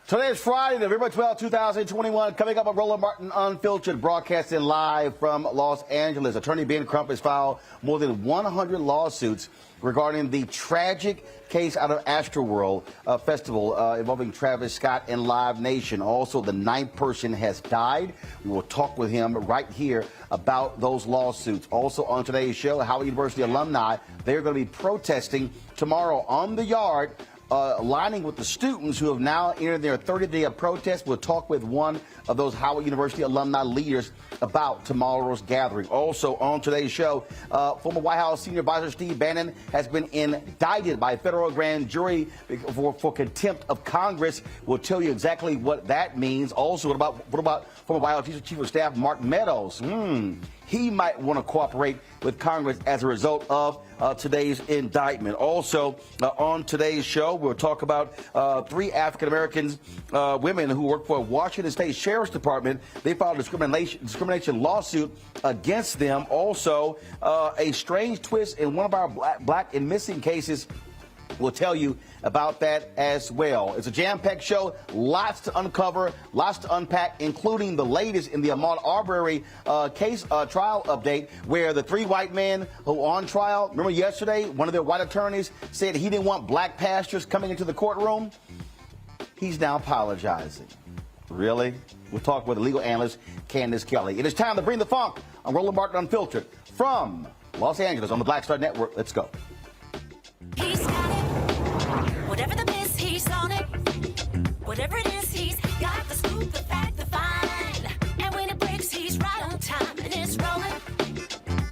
Today is Friday, November 12, 2021. Coming up on Roland Martin Unfiltered, broadcasting live from Los Angeles. Attorney Ben Crump has filed more than 100 lawsuits regarding the tragic case out of Astroworld Festival involving Travis Scott and Live Nation. Also, the 9th person has died. We will talk with him right here about those lawsuits. Also on today's show, Howard University alumni, they're going to be protesting tomorrow on the yard, aligning with the students who have now entered their 30th day of protest. We'll talk with one of those Howard University alumni leaders about tomorrow's gathering. Also on today's show, former White House senior advisor Steve Bannon has been indicted by a federal grand jury for contempt of Congress. We'll tell you exactly what that means. Also, what about former White House Chief of Staff Mark Meadows? He might want to cooperate with Congress as a result of today's indictment. Also, on today's show, we'll talk about 3 African-American women who work for Washington State Sheriff's Department. They filed a discrimination lawsuit against them. Also, a strange twist in one of our black and missing cases. We'll tell you about that as well. It's a jam-packed show, lots to uncover, lots to unpack, including the latest in the Ahmaud Arbery case trial update, where the 3 white men who are on trial, remember yesterday, one of their white attorneys said he didn't want black pastors coming into the courtroom. He's now apologizing. Really? We'll talk with the legal analyst Candace Kelley. It is time to bring the funk on Roland Martin Unfiltered from Los Angeles on the Black Star Network. Let's go. He's got it. Whatever the miss, he's on it. Whatever it is, he's got the scoop, the fact, the find. And when it breaks, he's right on time and it's rolling.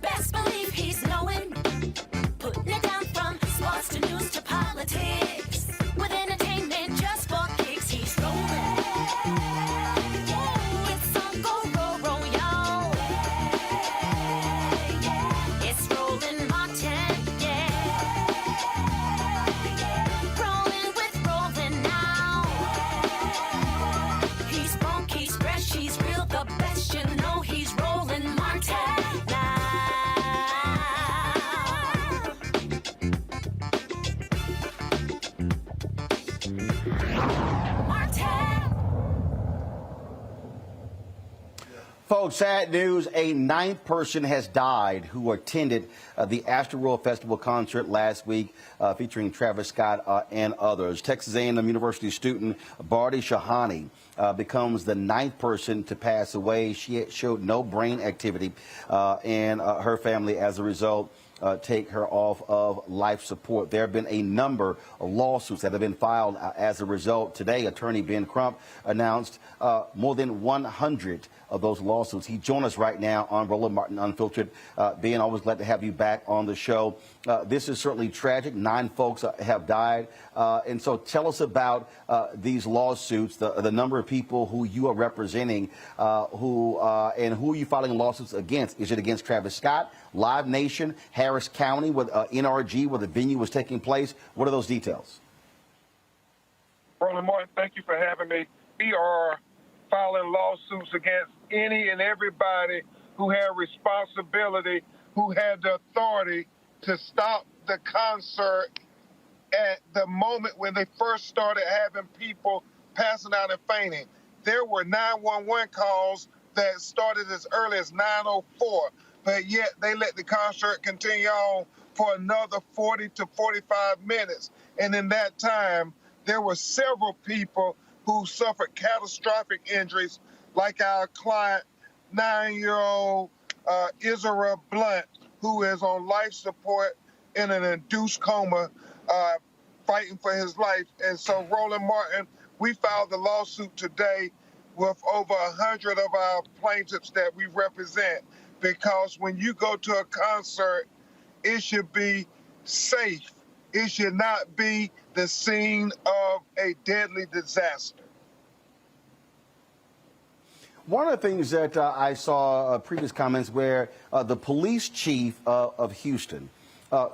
Best believe he's knowing. news to politics. With entertainment just for kicks, he's rolling. It's on Go Roll, y'all. It's Roland Martin, yeah. Rolling with Roland now. He's funk, he's fresh, he's real, the best. You know he's Roland Martin now. Folks, sad news. A ninth person has died who attended the Astroworld Festival concert last week featuring Travis Scott and others. Texas A&M University student Bardi Shahani becomes the ninth person to pass away. She showed no brain activity, and her family, as a result, take her off of life support. There have been a number of lawsuits that have been filed as a result. Today, attorney Ben Crump announced more than 100 of those lawsuits. He joins us right now on Roland Martin Unfiltered. Ben, always glad to have you back on the show. This is certainly tragic. 9 folks have died. And so tell us about these lawsuits, the number of people who you are representing, and who are you filing lawsuits against? Is it against Travis Scott, Live Nation, Harris County, with NRG, where the venue was taking place? What are those details? Roland Martin, thank you for having me. We are filing lawsuits against any and everybody who had responsibility, who had the authority to stop the concert at the moment when they first started having people passing out and fainting. There were 911 calls that started as early as 9:04, but yet they let the concert continue on for another 40 to 45 minutes. And in that time, there were several people who suffered catastrophic injuries, like our client, 9-year-old Israel Blunt, who is on life support in an induced coma, fighting for his life. And so, Roland Martin, we filed the lawsuit today with over 100 of our plaintiffs that we represent, because when you go to a concert, it should be safe. It should not be the scene of a deadly disaster. One of the things that I saw previous comments where the police chief of Houston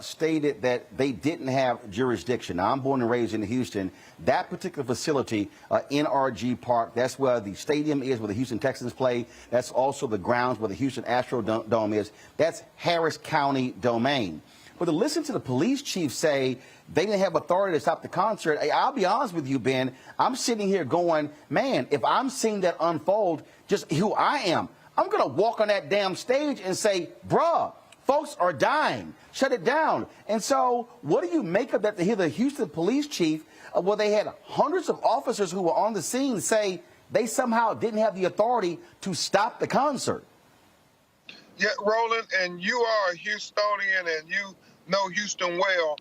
stated that they didn't have jurisdiction. Now, I'm born and raised in Houston. That particular facility, NRG Park, that's where the stadium is, where the Houston Texans play. That's also the grounds where the Houston Astrodome is. That's Harris County domain. But to listen to the police chief say they didn't have authority to stop the concert, I'll be honest with you, Ben, I'm sitting here going, man, if I'm seeing that unfold, just who I am, I'm going to walk on that damn stage and say, bruh, folks are dying. Shut it down. And so what do you make of that to hear the Houston police chief, where they had hundreds of officers who were on the scene, say they somehow didn't have the authority to stop the concert? Yeah, Roland, and you are a Houstonian and you know Houston well.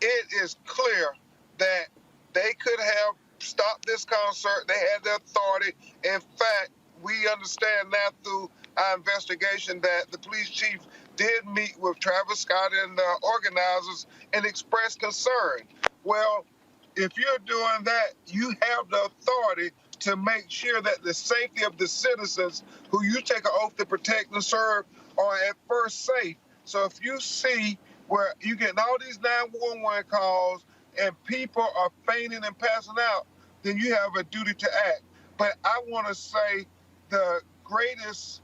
It is clear that they could have stopped this concert. They had the authority. In fact, we understand now through our investigation that the police chief did meet with Travis Scott and the organizers and express concern. Well, if you're doing that, you have the authority to make sure that the safety of the citizens who you take an oath to protect and serve are at first safe. So if you see where you get all these 911 calls and people are fainting and passing out, then you have a duty to act. But I want to say the greatest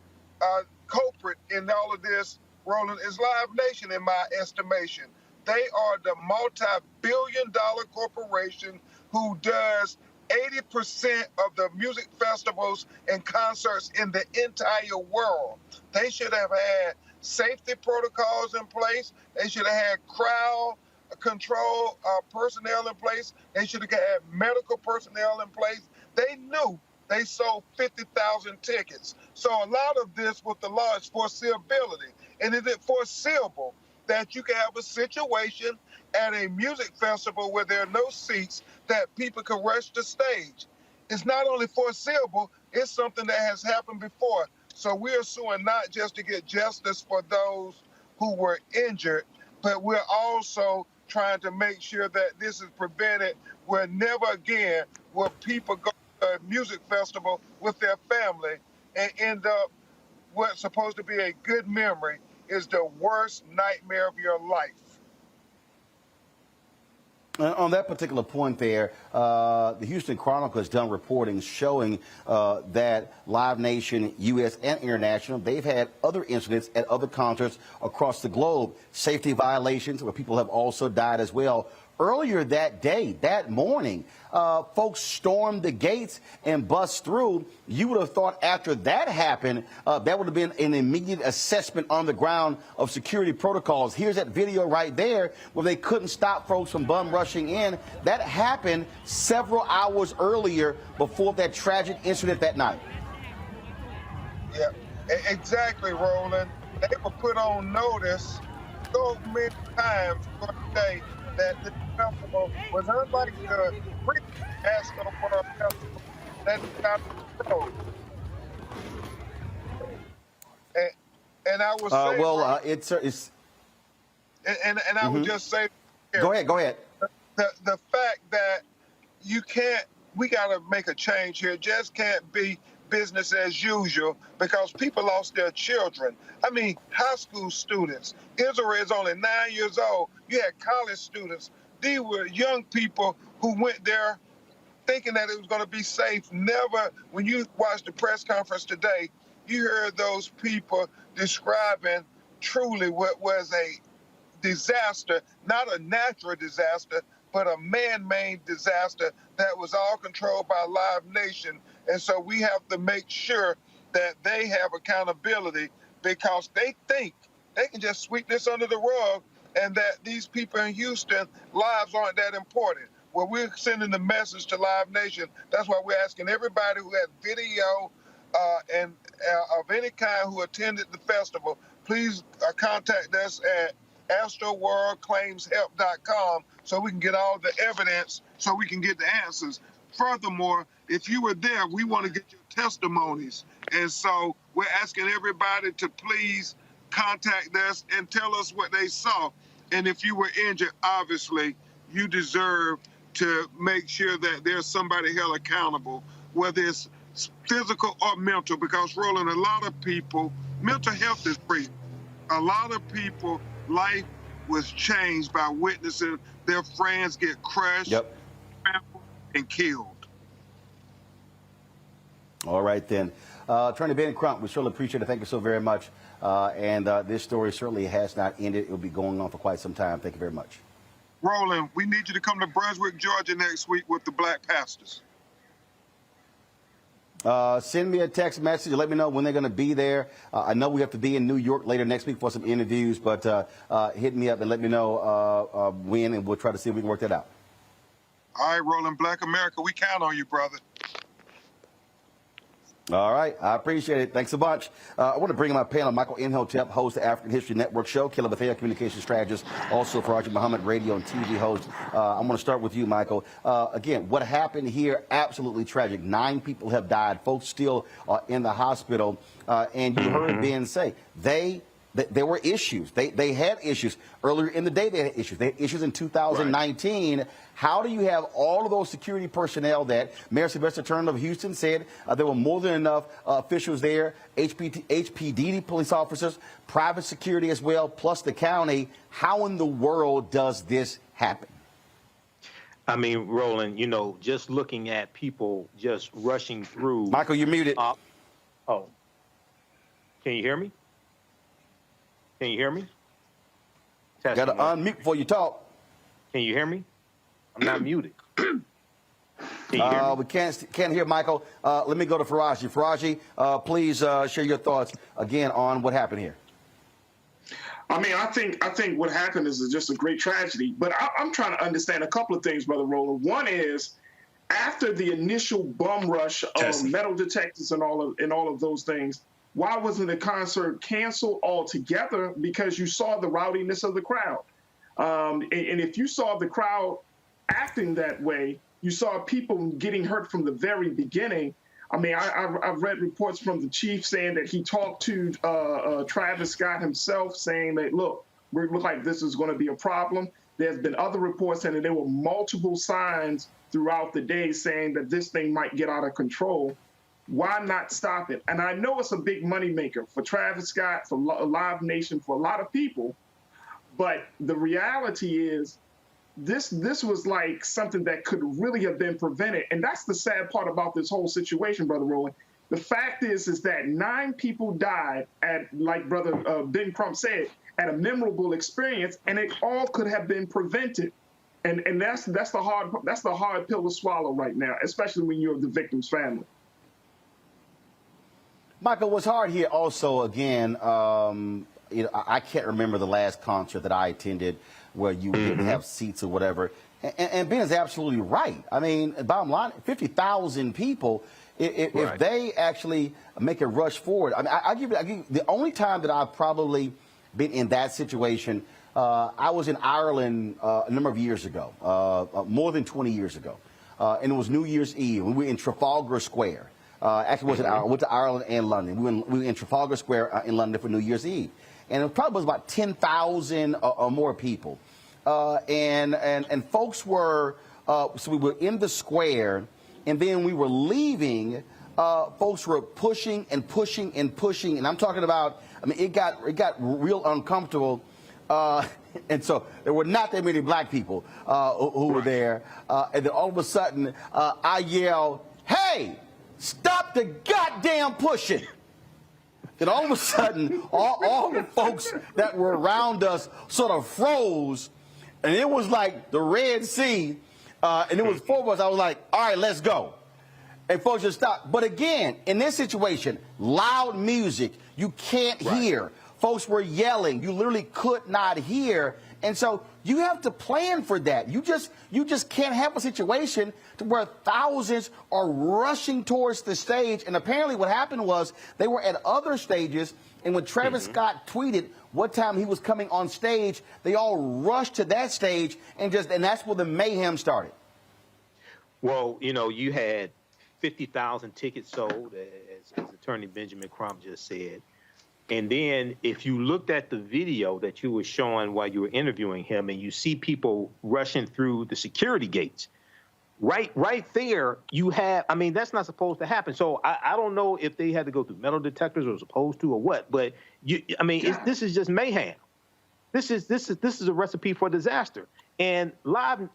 culprit in all of this, Roland, is Live Nation, in my estimation. They are the multi-billion-dollar corporation who does 80% of the music festivals and concerts in the entire world. They should have had safety protocols in place. They should have had crowd control personnel in place. They should have had medical personnel in place. They knew they sold 50,000 tickets. So a lot of this with the law is foreseeability. And is it foreseeable that you can have a situation at a music festival where there are no seats that people can rush the stage? It's not only foreseeable, it's something that has happened before. So we're suing not just to get justice for those who were injured, but we're also trying to make sure that this is prevented, where never again will people go to a music festival with their family and end up what's supposed to be a good memory is the worst nightmare of your life. On that particular point there, the Houston Chronicle has done reporting showing that Live Nation, U.S. and international, they've had other incidents at other concerts across the globe, safety violations where people have also died as well. Earlier that day, that morning, folks stormed the gates and bust through. You would have thought after that happened, that would have been an immediate assessment on the ground of security protocols. Here's that video right there where they couldn't stop folks from bum rushing in. That happened several hours earlier before that tragic incident that night. Yeah, exactly, Roland. They were put on notice so many times for the day that the festival was unlike the previous Astro World Festival that is out of control. And I would say, I would just say, Go ahead. The fact that we got to make a change here. It just can't be business as usual because people lost their children. I mean, high school students. Israel is only 9 years old. You had college students. These were young people who went there thinking that it was going to be safe. Never, when you watch the press conference today, you heard those people describing truly what was a disaster, not a natural disaster, but a man-made disaster that was all controlled by Live Nation. And so we have to make sure that they have accountability because they think they can just sweep this under the rug and that these people in Houston lives aren't that important. Well, we're sending the message to Live Nation. That's why we're asking everybody who has video and of any kind who attended the festival, please contact us at astroworldclaimshelp.com so we can get all the evidence so we can get the answers. Furthermore, if you were there, we want to get your testimonies. And so we're asking everybody to please contact us and tell us what they saw. And if you were injured, obviously, you deserve to make sure that there's somebody held accountable, whether it's physical or mental, because, Roland, a lot of people, mental health is free. A lot of people, life was changed by witnessing their friends get crushed and killed. All right, then. Attorney Bannon Crump, we certainly appreciate it. Thank you so very much. And this story certainly has not ended. It will be going on for quite some time. Thank you very much. Roland, we need you to come to Brunswick, Georgia next week with the black pastors. Send me a text message and let me know when they're going to be there. I know we have to be in New York later next week for some interviews, but hit me up and let me know when, and we'll try to see if we can work that out. All right, Roland, Black America, we count on you, brother. All right. I appreciate it. Thanks a bunch. I want to bring in my panel, Michael Imhotep, host of the African History Network show, Killer Bethea, communication strategist, also Faraj Muhammad, radio and TV host. I'm going to start with you, Michael. Again, what happened here, absolutely tragic. 9 people have died. Folks still are in the hospital. And you heard Ben say there were issues. They had issues. Earlier in the day, they had issues. They had issues in 2019. Right. How do you have all of those security personnel that Mayor Sylvester Turner of Houston said there were more than enough officials there, HPD police officers, private security as well, plus the county? How in the world does this happen? I mean, Roland, you know, just looking at people just rushing through. Michael, you're muted. Oh, can you hear me? Can you hear me? Got to unmute before you talk. Can you hear me? I'm not muted. Can you hear me? We can't hear Michael. Let me go to Faraji. Faraji, please share your thoughts again on what happened here. I mean, I think what happened is just a great tragedy. But I'm trying to understand a couple of things, Brother Roland. One is, after the initial bum rush of metal detectors and all of those things, why wasn't the concert canceled altogether? Because you saw the rowdiness of the crowd. And if you saw the crowd acting that way, you saw people getting hurt from the very beginning. I mean, I've read reports from the chief saying that he talked to Travis Scott himself, saying that, look, We look like this is going to be a problem. There's been other reports saying that there were multiple signs throughout the day saying that this thing might get out of control. Why not stop it? And I know it's a big moneymaker for Travis Scott, for Live Nation, for a lot of people. But the reality is this was like something that could really have been prevented. And that's the sad part about this whole situation, Brother Roland. The fact is that 9 people died at, like Brother Ben Crump said, at a memorable experience, and it all could have been prevented. And that's the hard pill to swallow right now, especially when you're the victim's family. Michael, what's hard here also, again, I can't remember the last concert that I attended where you didn't have seats or whatever. And Ben is absolutely right. I mean, bottom line, 50,000 people, if they actually make a rush forward, I mean, I give you the only time that I've probably been in that situation, I was in Ireland a number of years ago, more than 20 years ago. And it was New Year's Eve. We were in Trafalgar Square. Actually, I went to Ireland and London. We were in Trafalgar Square in London for New Year's Eve. And it probably was about 10,000 or more people. And folks were, so we were in the square, and then we were leaving. Folks were pushing and pushing and pushing. And I'm talking about, I mean, it got real uncomfortable. And so there were not that many black people who were there. And then all of a sudden, I yelled, "Hey, stop the goddamn pushing!" Then all of a sudden, all the folks that were around us sort of froze, and it was like the Red Sea, and it was 4 of us. I was like, all right, let's go. And folks just stopped. But again, in this situation, loud music, you can't hear. Folks were yelling. You literally could not hear. And so you have to plan for that. You just can't have a situation to where thousands are rushing towards the stage. And apparently what happened was they were at other stages, and when Travis Scott tweeted what time he was coming on stage, they all rushed to that stage, and that's where the mayhem started. Well, you know, you had 50,000 tickets sold, as Attorney Benjamin Crump just said. And then if you looked at the video that you were showing while you were interviewing him, and you see people rushing through the security gates, right there, you have, I mean, that's not supposed to happen. So I don't know if they had to go through metal detectors or supposed to or what, but this is just mayhem. This is a recipe for disaster. And Live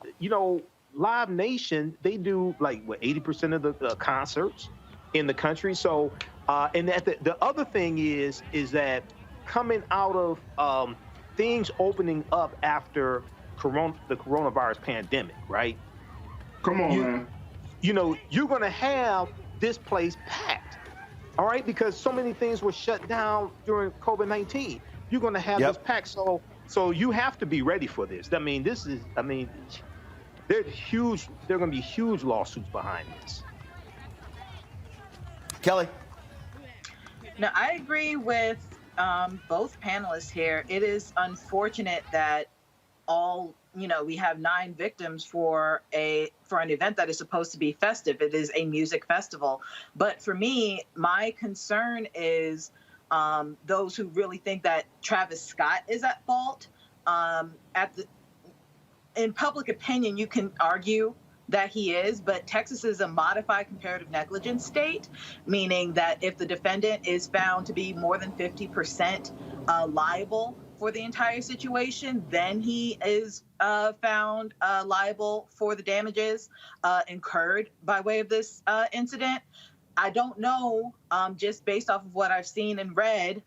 Nation, they do like what 80% of the concerts in the country. So, and the other thing is that coming out of things opening up after the coronavirus pandemic, right? Come on, man. You know, you're going to have this place packed, all right? Because so many things were shut down during COVID-19. You're going to have this packed. So you have to be ready for this. There are going to be huge lawsuits behind this. Kelly? No, I agree with both panelists here. It is unfortunate that we have 9 victims for an event that is supposed to be festive. It is a music festival. But for me, my concern is those who really think that Travis Scott is at fault. In public opinion, you can argue that he is, but Texas is a modified comparative negligence state, meaning that if the defendant is found to be more than 50% liable for the entire situation, then he is found liable for the damages incurred by way of this incident. I don't know, just based off of what I've seen and read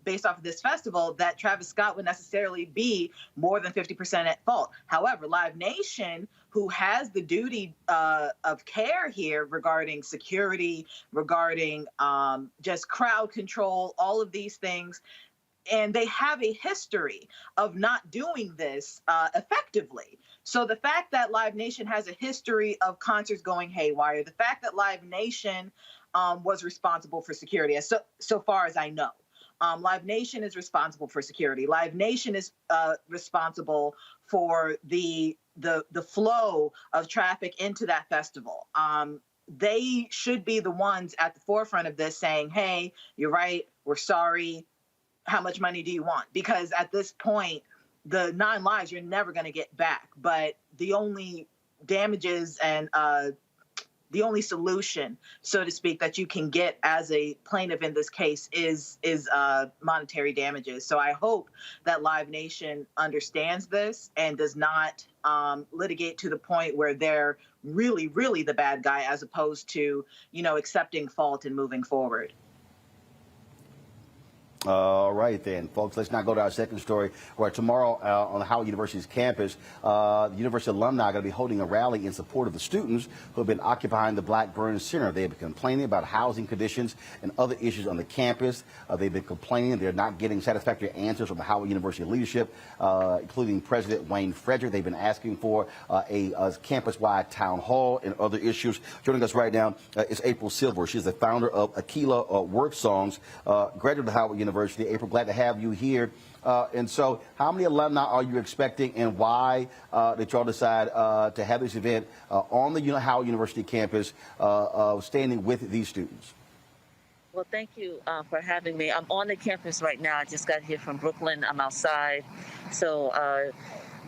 based off of this festival, that Travis Scott would necessarily be more than 50% at fault. However, Live Nation, who has the duty of care here regarding security, regarding just crowd control, all of these things, and they have a history of not doing this effectively. So the fact that Live Nation has a history of concerts going haywire, the fact that Live Nation was responsible for security, so far as I know, Live Nation is responsible for security. Live Nation is responsible for the flow of traffic into that festival. They should be the ones at the forefront of this saying, hey, you're right, we're sorry, how much money do you want? Because at this point, the 9 lives you're never going to get back. But the only damages and the only solution, so to speak, that you can get as a plaintiff in this case is monetary damages. So I hope that Live Nation understands this and does not litigate to the point where they're really, really the bad guy, as opposed to, accepting fault and moving forward. All right, then, folks, let's now go to our second story, where tomorrow on Howard University's campus, the University alumni are going to be holding a rally in support of the students who have been occupying the Blackburn Center. They have been complaining about housing conditions and other issues on the campus. They've been complaining they're not getting satisfactory answers from the Howard University leadership, including President Wayne Frederick. They've been asking for a campus-wide town hall and other issues. Joining us right now is April Silver. She's the founder of Aquila Work Songs, graduate of Howard University. April, glad to have you here. And so how many alumni are you expecting, and why did y'all decide to have this event on the Howard University campus standing with these students? Well, thank you for having me. I'm on the campus right now. I just got here from Brooklyn. I'm outside. So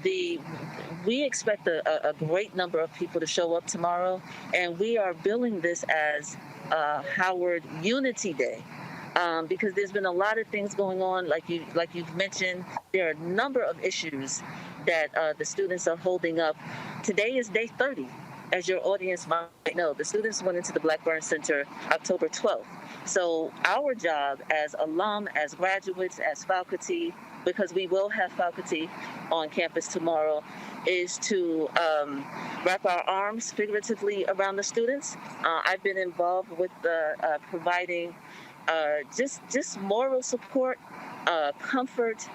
we expect a great number of people to show up tomorrow, and we are billing this as Howard Unity Day. Because there's been a lot of things going on, like you've mentioned. There are a number of issues that the students are holding up. Today is day 30, as your audience might know. The students went into the Blackburn Center October 12th. So our job as alum, as graduates, as faculty, because we will have faculty on campus tomorrow, is to wrap our arms figuratively around the students. I've been involved with providing just moral support, comfort,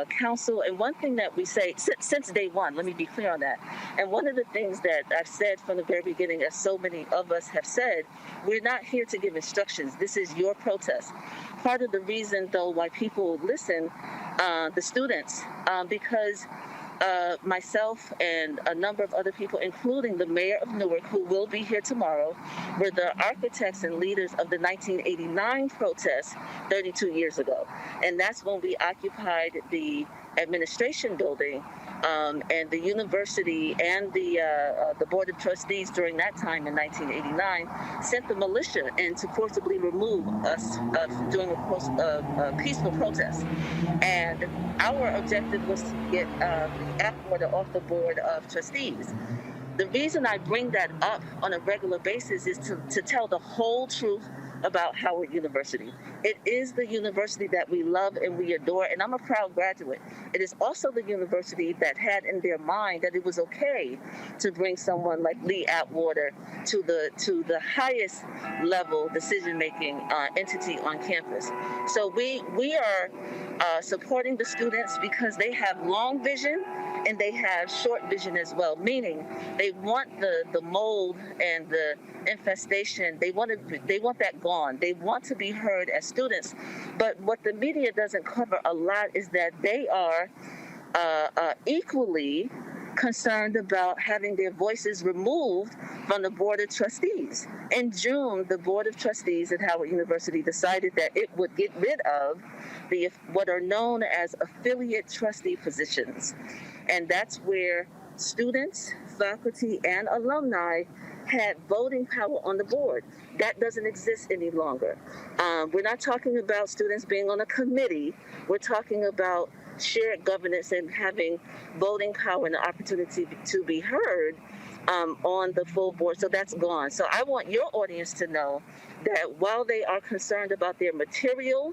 counsel. And one thing that we say since day one, let me be clear on that. And one of the things that I've said from the very beginning, as so many of us have said, we're not here to give instructions. This is your protest. Part of the reason, though, why people listen, the students, because myself and a number of other people, including the mayor of Newark, who will be here tomorrow, were the architects and leaders of the 1989 protests 32 years ago. And that's when we occupied the administration building, and the university and the board of trustees during that time in 1989 sent the militia in to forcibly remove us during a peaceful protest. And our objective was to get Atwater off the board of trustees. The reason I bring that up on a regular basis is to tell the whole truth about Howard University. It is the university that we love and we adore, and I'm a proud graduate. It is also the university that had in their mind that it was okay to bring someone like Lee Atwater to the highest level decision-making entity on campus. So we are supporting the students because they have long vision and they have short vision as well, meaning they want the mold and the infestation, they want that gone. They want to be heard as students. But what the media doesn't cover a lot is that they are equally concerned about having their voices removed from the Board of Trustees. In June, the Board of Trustees at Howard University decided that it would get rid of what are known as affiliate trustee positions. And that's where students, faculty, and alumni had voting power on the board. That doesn't exist any longer. We're not talking about students being on a committee. We're talking about shared governance and having voting power and the opportunity to be heard on the full board. So that's gone. So I want your audience to know that while they are concerned about their material,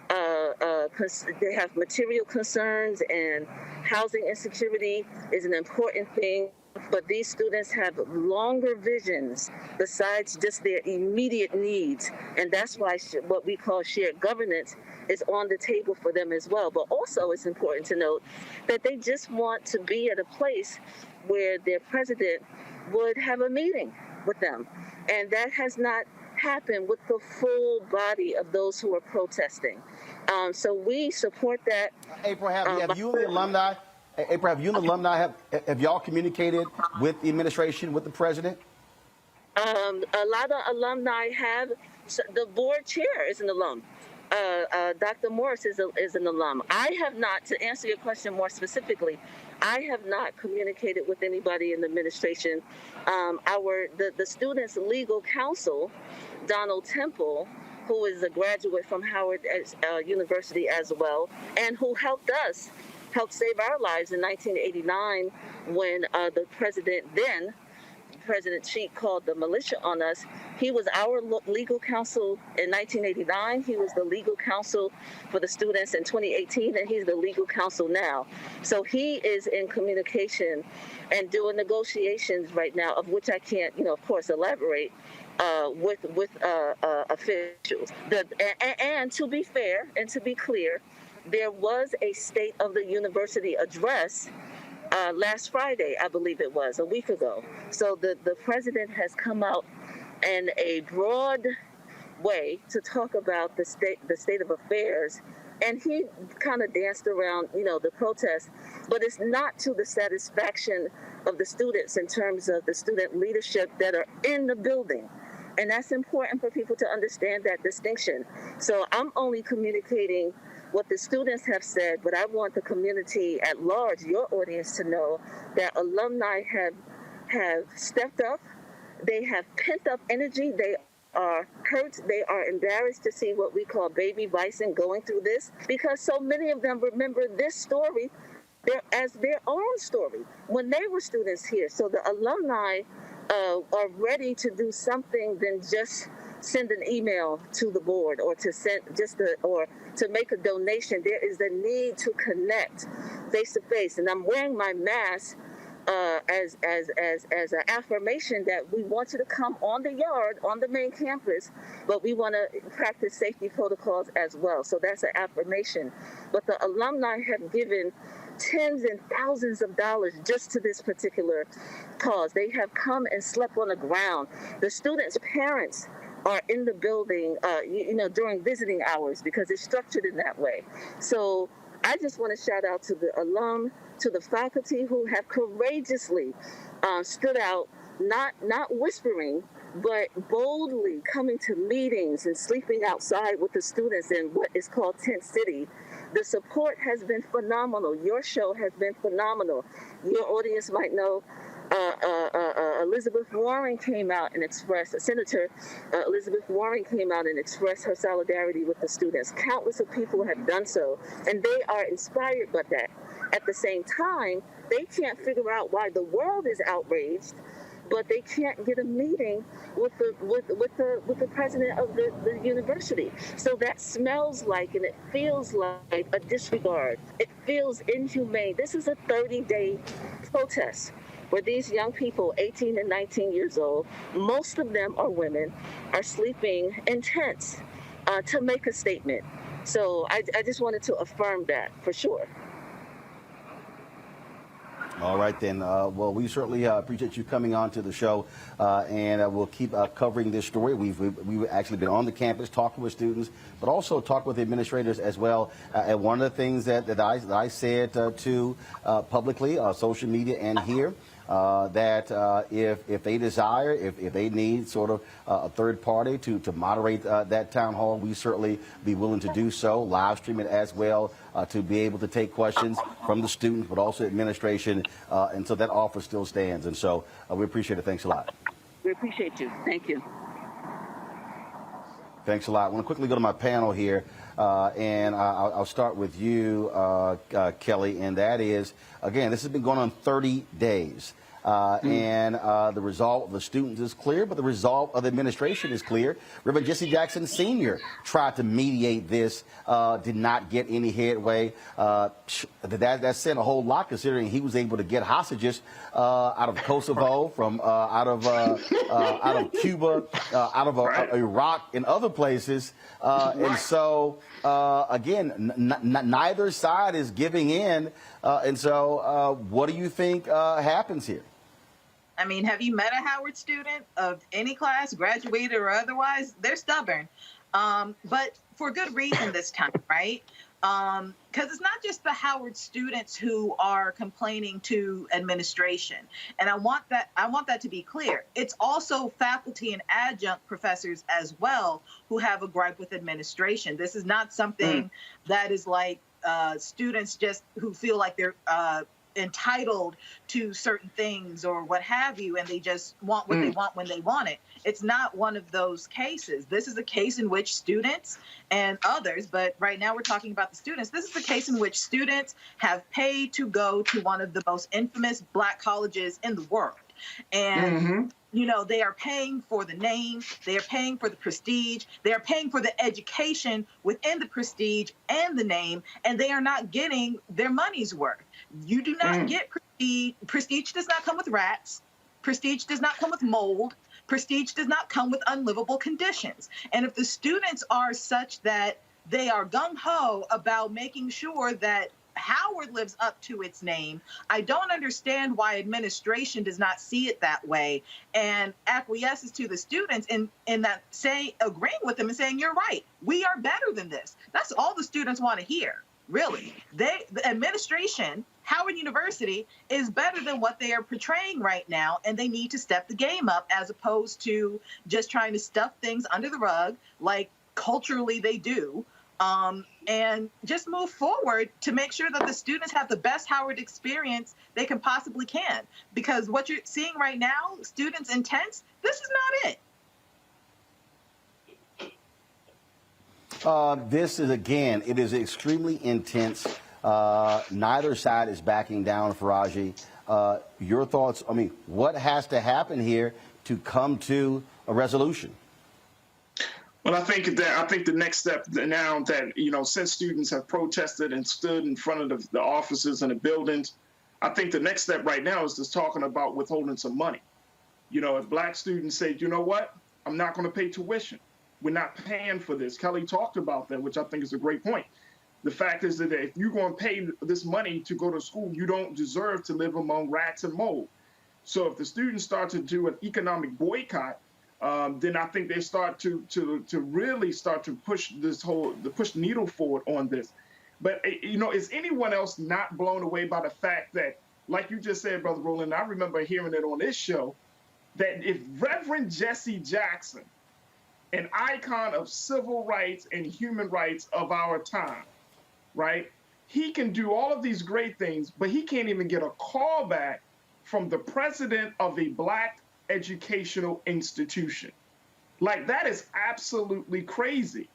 they have material concerns, and housing insecurity is an important thing. But these students have longer visions besides just their immediate needs. And that's why what we call shared governance is on the table for them as well. But also it's important to note that they just want to be at a place where their president would have a meeting with them. And that has not happened with the full body of those who are protesting. So we support that. April, have you and the alumni? April, have you and the alumni have y'all communicated with the administration, with the president? A lot of alumni have. The board chair is an alum. Dr. Morris is an alum. I have not, to answer your question more specifically, I have not communicated with anybody in the administration. The students' legal counsel, Donald Temple, who is a graduate from Howard University as well, and who helped save our lives in 1989 when the President Cheek called the militia on us. He was our legal counsel in 1989. He was the legal counsel for the students in 2018, and he's the legal counsel now. So he is in communication and doing negotiations right now, of which I can't, of course, elaborate with officials. And to be fair and to be clear, there was a State of the University address last Friday, I believe it was, a week ago. So the president has come out in a broad way to talk about the state of affairs, and he kind of danced around, the protest, but it's not to the satisfaction of the students in terms of the student leadership that are in the building. And that's important for people to understand that distinction. So I'm only communicating what the students have said, but I want the community at large, your audience, to know that alumni have stepped up. They have pent up energy. They are hurt. They are embarrassed to see what we call baby bison going through this, because so many of them remember this story as their own story when they were students here. So the alumni are ready to do something than just send an email to the board or to to make a donation. There is a need to connect face to face, and I'm wearing my mask as an affirmation that we want you to come on the yard, on the main campus, but we want to practice safety protocols as well. So that's an affirmation. But the alumni have given tens and thousands of dollars just to this particular cause. They have come and slept on the ground. The students' parents are in the building, during visiting hours, because it's structured in that way. So I just want to shout out to the alum, to the faculty who have courageously stood out, not whispering, but boldly coming to meetings and sleeping outside with the students in what is called Tent City. The support has been phenomenal. Your show has been phenomenal. Your audience might know Elizabeth Warren came out and expressed, Senator Elizabeth Warren came out and expressed her solidarity with the students. Countless of people have done so, and they are inspired by that. At the same time, they can't figure out why the world is outraged, but they can't get a meeting with the president of the university. So that smells like, and it feels like, a disregard. It feels inhumane. This is a 30-day protest where these young people, 18 and 19 years old, most of them are women, are sleeping in tents to make a statement. So I just wanted to affirm that for sure. All right, then. Well, we certainly appreciate you coming on to the show, and we'll keep covering this story. We've actually been on the campus talking with students, but also talking with the administrators as well. And one of the things that I said to publicly, social media and here, that if they desire, if they need sort of a third party to moderate that town hall, we certainly be willing to do so, live stream it as well, to be able to take questions from the students, but also administration, and so that offer still stands. And so we appreciate it. Thanks a lot. We appreciate you. Thank you. Thanks a lot. I want to quickly go to my panel here, and I'll start with you, Kelly, and that is, again, this has been going on 30 days. And the resolve of the students is clear, but the resolve of the administration is clear. Reverend Jesse Jackson Sr. tried to mediate this, did not get any headway. That said a whole lot, considering he was able to get hostages out of Kosovo, from out of Cuba, out of Iraq, and other places. And so, again, neither side is giving in. And so, what do you think happens here? I mean, have you met a Howard student of any class, graduated or otherwise? They're stubborn, but for good reason this time, right? because it's not just the Howard students who are complaining to administration, and I want that to be clear. It's also faculty and adjunct professors as well who have a gripe with administration. This is not something that is like students just who feel like they're entitled to certain things or what have you, and they just want what they want when they want it. It's not one of those cases. This is a case in which students and others, but right now we're talking about the students. This is a case in which students have paid to go to one of the most infamous Black colleges in the world. And you know, they are paying for the name, they are paying for the prestige, they are paying for the education within the prestige and the name, and they are not getting their money's worth. You do not get prestige. Prestige does not come with rats. Prestige does not come with mold. Prestige does not come with unlivable conditions. And if the students are such that they are gung-ho about making sure that Howard lives up to its name, I don't understand why administration does not see it that way and acquiesces to the students in that, agreeing with them and saying, you're right, we are better than this. That's all the students want to hear, really. The administration, Howard University, is better than what they are portraying right now, and they need to step the game up as opposed to just trying to stuff things under the rug like culturally they do. And just move forward to make sure that the students have the best Howard experience they can possibly can. Because what you're seeing right now, students intense, this is not it. This is, again, it is extremely intense. Neither side is backing down, Faraji. Your thoughts, I mean, what has to happen here to come to a resolution? Well, I think the next step now that, you know, since students have protested and stood in front of the offices and the buildings, I think the next step right now is just talking about withholding some money. You know, if Black students say, you know what, I'm not going to pay tuition. We're not paying for this. Kelley talked about that, which I think is a great point. The fact is that if you're going to pay this money to go to school, you don't deserve to live among rats and mold. So if the students start to do an economic boycott, then I think they start to really start to push push the needle forward on this. But, you know, is anyone else not blown away by the fact that, like you just said, Brother Roland, I remember hearing it on this show, that if Reverend Jesse Jackson, an icon of civil rights and human rights of our time, right, he can do all of these great things, but he can't even get a call back from the president of a Black educational institution. Like, that is absolutely crazy.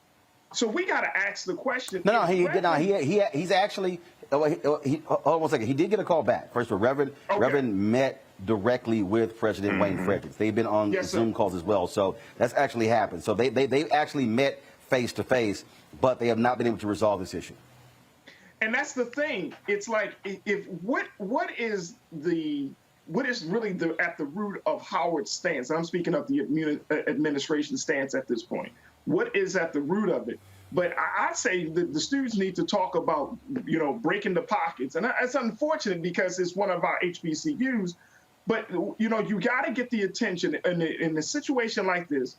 So we got to ask the question. He's actually, hold on one second. He did get a call back. First of all, Reverend met directly with President Wayne Fredericks. They've been on Zoom calls as well. So that's actually happened. So they actually met face to face, but they have not been able to resolve this issue. And that's the thing. It's like, what is really at the root of Howard's stance? I'm speaking of the administration stance at this point. What is at the root of it? But I say that the students need to talk about, you know, breaking the pockets. And it's unfortunate because it's one of our HBCUs. But, you know, you got to get the attention in a situation like this.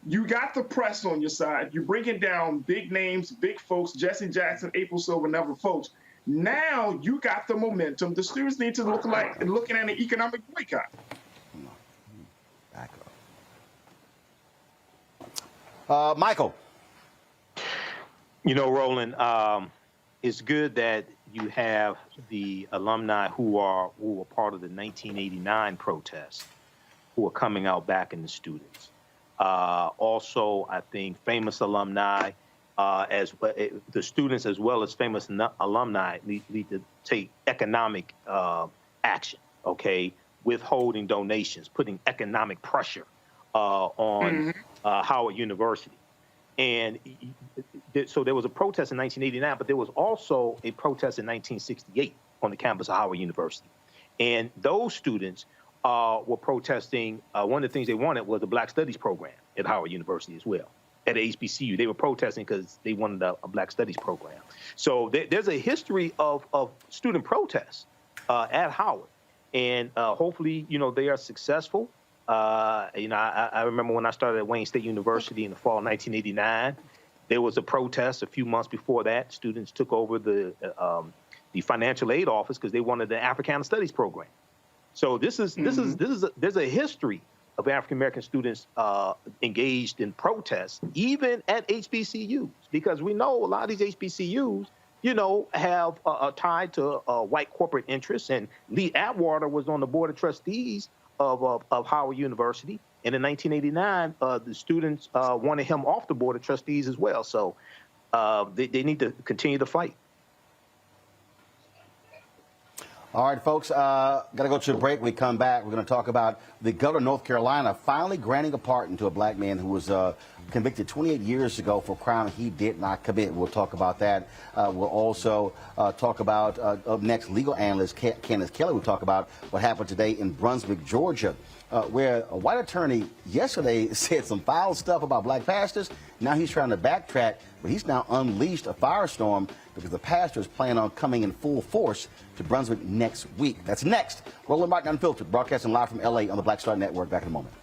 You got the press on your side. You're bringing down big names, big folks, Jesse Jackson, April Silver, and other folks. Now you got the momentum. The students need to look like looking at an economic boycott. Back up. Michael. You know, Roland, it's good that you have the alumni who were part of the 1989 protests who are coming out backing the students. Also, I think famous alumni, the students as well as famous alumni need to take economic action, okay, withholding donations, putting economic pressure on Howard University. And so there was a protest in 1989, but there was also a protest in 1968 on the campus of Howard University. And those students were protesting. One of the things they wanted was a Black Studies program at Howard University as well. At HBCU, they were protesting because they wanted a Black Studies program. So there's a history of student protests at Howard, and hopefully, you know, they are successful. You know, I remember when I started at Wayne State University in the fall of 1989, There was a protest a few months before that. Students took over the financial aid office because they wanted the Africana Studies program. So there's a history of African American students engaged in protests, even at HBCUs, because we know a lot of these HBCUs, have tied to white corporate interests. And Lee Atwater was on the board of trustees of Howard University. And in 1989, the students wanted him off the board of trustees as well. So they need to continue to fight. All right, folks, got to go to a break. When we come back, we're going to talk about the governor of North Carolina finally granting a pardon to a black man who was convicted 28 years ago for a crime he did not commit. We'll talk about that. We'll also talk about, up next, legal analyst Candace Kelley. We'll talk about what happened today in Brunswick, Georgia, where a white attorney yesterday said some foul stuff about black pastors. Now he's trying to backtrack, but he's now unleashed a firestorm because the pastors plan on coming in full force to Brunswick next week. That's next. Roland Martin Unfiltered, broadcasting live from L.A. on the Black Star Network. Back in a moment.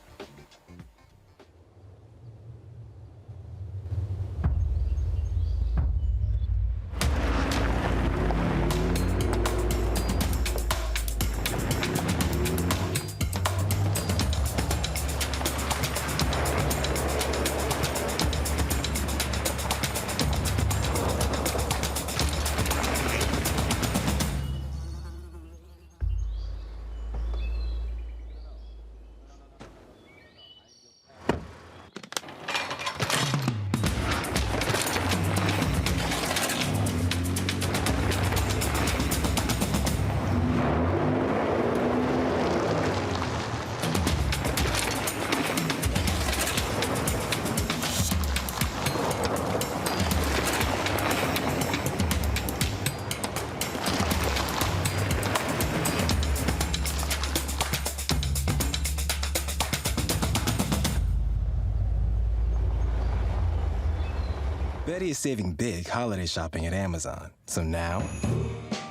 Betty is saving big holiday shopping at Amazon. So now,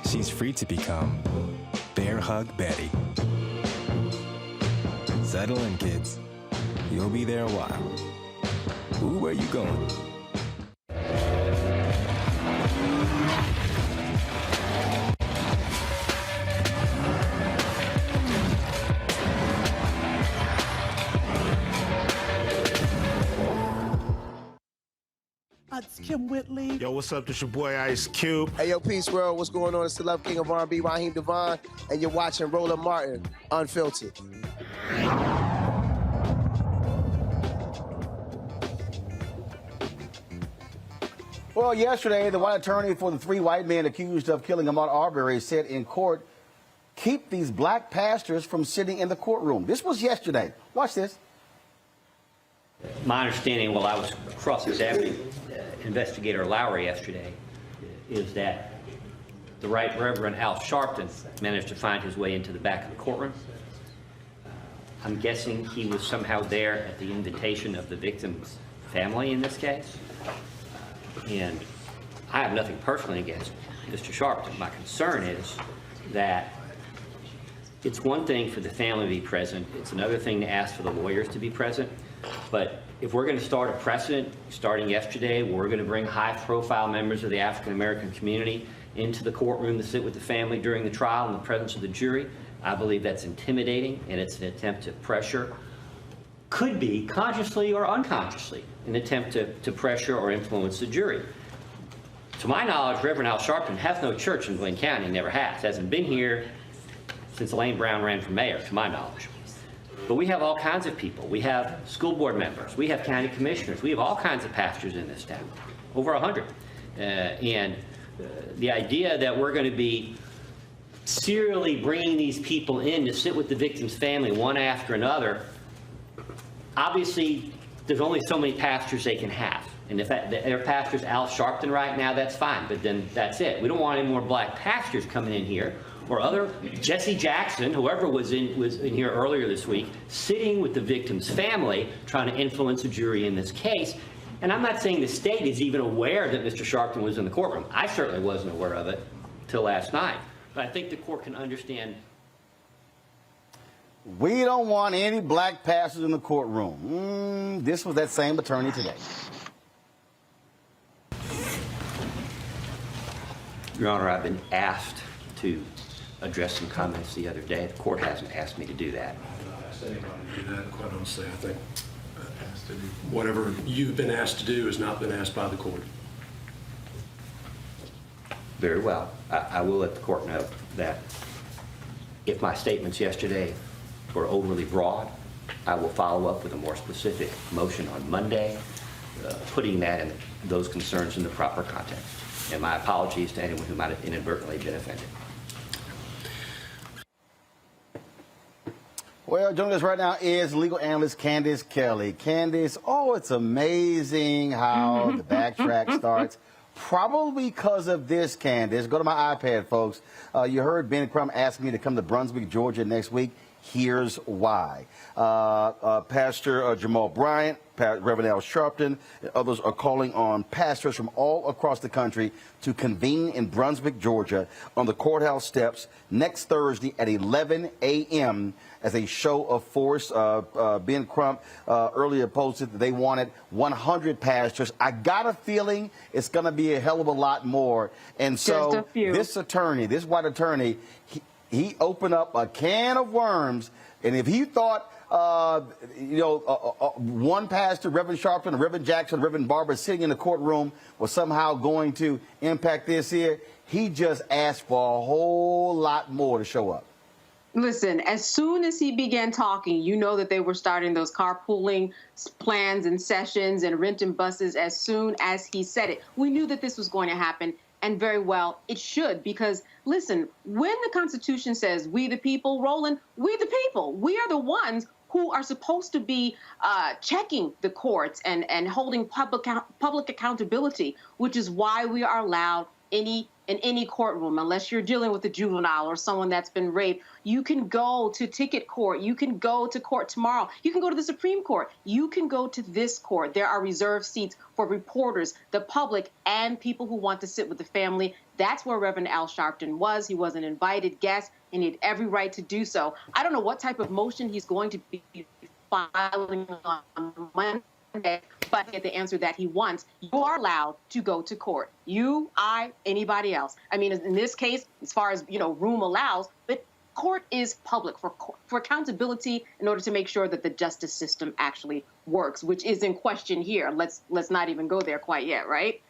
she's free to become Bear Hug Betty. Settle in, kids. You'll be there a while. Ooh, where you going? It's Kim Whitley. Yo, what's up? This your boy Ice Cube. Hey, yo, Peace World. What's going on? It's the Love King of R&B, Raheem Devon, and you're watching Roland Martin Unfiltered. Well, yesterday, the white attorney for the three white men accused of killing Ahmaud Arbery said in court, keep these black pastors from sitting in the courtroom. This was yesterday. Watch this. My understanding, while I was cross-examining Investigator Lowry yesterday, is that the Right Reverend Al Sharpton managed to find his way into the back of the courtroom. I'm guessing he was somehow there at the invitation of the victim's family in this case. And I have nothing personally against Mr. Sharpton. My concern is that it's one thing for the family to be present. It's another thing to ask for the lawyers to be present. But if we're going to start a precedent, starting yesterday, where we're going to bring high-profile members of the African-American community into the courtroom to sit with the family during the trial in the presence of the jury, I believe that's intimidating, and it's an attempt to pressure, could be consciously or unconsciously, an attempt to pressure or influence the jury. To my knowledge, Reverend Al Sharpton has no church in Blaine County, never has. Hasn't been here since Elaine Brown ran for mayor, to my knowledge. But we have all kinds of people. We have school board members. We have county commissioners. We have all kinds of pastors in this town, over 100. The idea that we're going to be serially bringing these people in to sit with the victim's family one after another, obviously there's only so many pastors they can have. And if their pastor's Al Sharpton right now, that's fine, but then that's it. We don't want any more black pastors coming in here, or other Jesse Jackson, whoever was in here earlier this week, sitting with the victim's family, trying to influence a jury in this case. And I'm not saying the state is even aware that Mr. Sharpton was in the courtroom. I certainly wasn't aware of it till last night. But I think the court can understand. We don't want any black pastors in the courtroom. This was that same attorney today. Your Honor, I've been asked to address some comments the other day. The court hasn't asked me to do that. Quite honestly, I think whatever you've been asked to do has not been asked by the court. Very well. I will let the court know that if my statements yesterday were overly broad, I will follow up with a more specific motion on Monday, putting that in those concerns in the proper context. And my apologies to anyone who might have inadvertently been offended. Well, joining us right now is legal analyst Candace Kelley. Candace, oh, it's amazing how the backtrack starts. Probably because of this, Candace. Go to my iPad, folks. You heard Ben Crump ask me to come to Brunswick, Georgia next week. Here's why. Pastor Jamal Bryant, Reverend Al Sharpton, and others are calling on pastors from all across the country to convene in Brunswick, Georgia on the courthouse steps next Thursday at 11 a.m. as a show of force. Ben Crump earlier posted that they wanted 100 pastors. I got a feeling it's going to be a hell of a lot more. And so this attorney, this white attorney, he opened up a can of worms, and if he thought, one pastor, Reverend Sharpton, Reverend Jackson, Reverend Barber sitting in the courtroom was somehow going to impact this here, he just asked for a whole lot more to show up. Listen, as soon as he began talking, you know that they were starting those carpooling plans and sessions and renting buses as soon as he said it. We knew that this was going to happen. And very well, it should, because, listen, when the Constitution says we the people, Roland, we the people, we are the ones who are supposed to be checking the courts and holding public accountability, which is why we are allowed in any courtroom, unless you're dealing with a juvenile or someone that's been raped. You can go to ticket court. You can go to court tomorrow. You can go to the Supreme Court. You can go to this court. There are reserved seats for reporters, the public, and people who want to sit with the family. That's where Reverend Al Sharpton was. He was an invited guest, and he had every right to do so. I don't know what type of motion he's going to be filing on Monday, but he had the answer that he wants. You are allowed to go to court. You, I, anybody else. I mean, in this case, as far as, room allows, but court is public for accountability in order to make sure that the justice system actually works, which is in question here. Let's not even go there quite yet, right?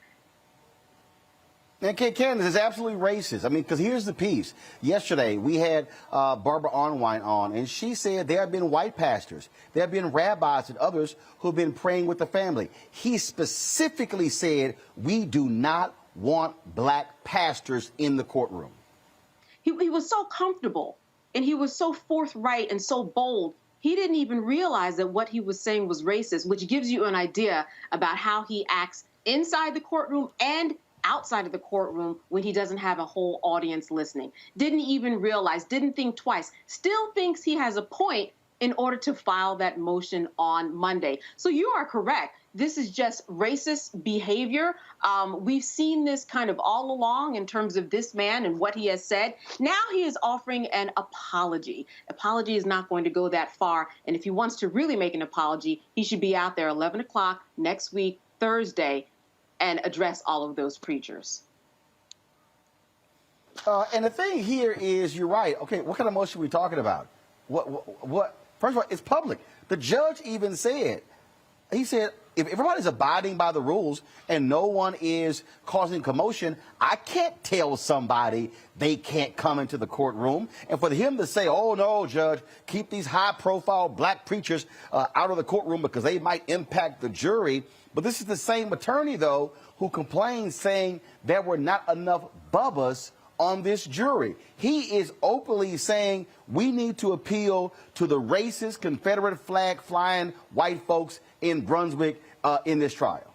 And Candace is absolutely racist. I mean, because here's the piece. Yesterday, we had Barbara Arnwine on, and she said there have been white pastors, there have been rabbis and others who have been praying with the family. He specifically said, we do not want black pastors in the courtroom. He was so comfortable, and he was so forthright and so bold. He didn't even realize that what he was saying was racist, which gives you an idea about how he acts inside the courtroom and outside of the courtroom when he doesn't have a whole audience listening. Didn't even realize, didn't think twice, still thinks he has a point in order to file that motion on Monday. So you are correct. This is just racist behavior. We've seen this kind of all along in terms of this man and what he has said. Now he is offering an apology. Apology is not going to go that far. And if he wants to really make an apology, he should be out there 11 o'clock next week, Thursday, and address all of those preachers. And the thing here is, you're right. Okay, what kind of motion are we talking about? What? First of all, it's public. The judge even said, he said, if everybody's abiding by the rules and no one is causing commotion, I can't tell somebody they can't come into the courtroom. And for him to say, oh, no, Judge, keep these high-profile black preachers out of the courtroom because they might impact the jury. But this is the same attorney, though, who complained, saying there were not enough bubbas on this jury. He is openly saying we need to appeal to the racist Confederate flag flying white folks in Brunswick in this trial.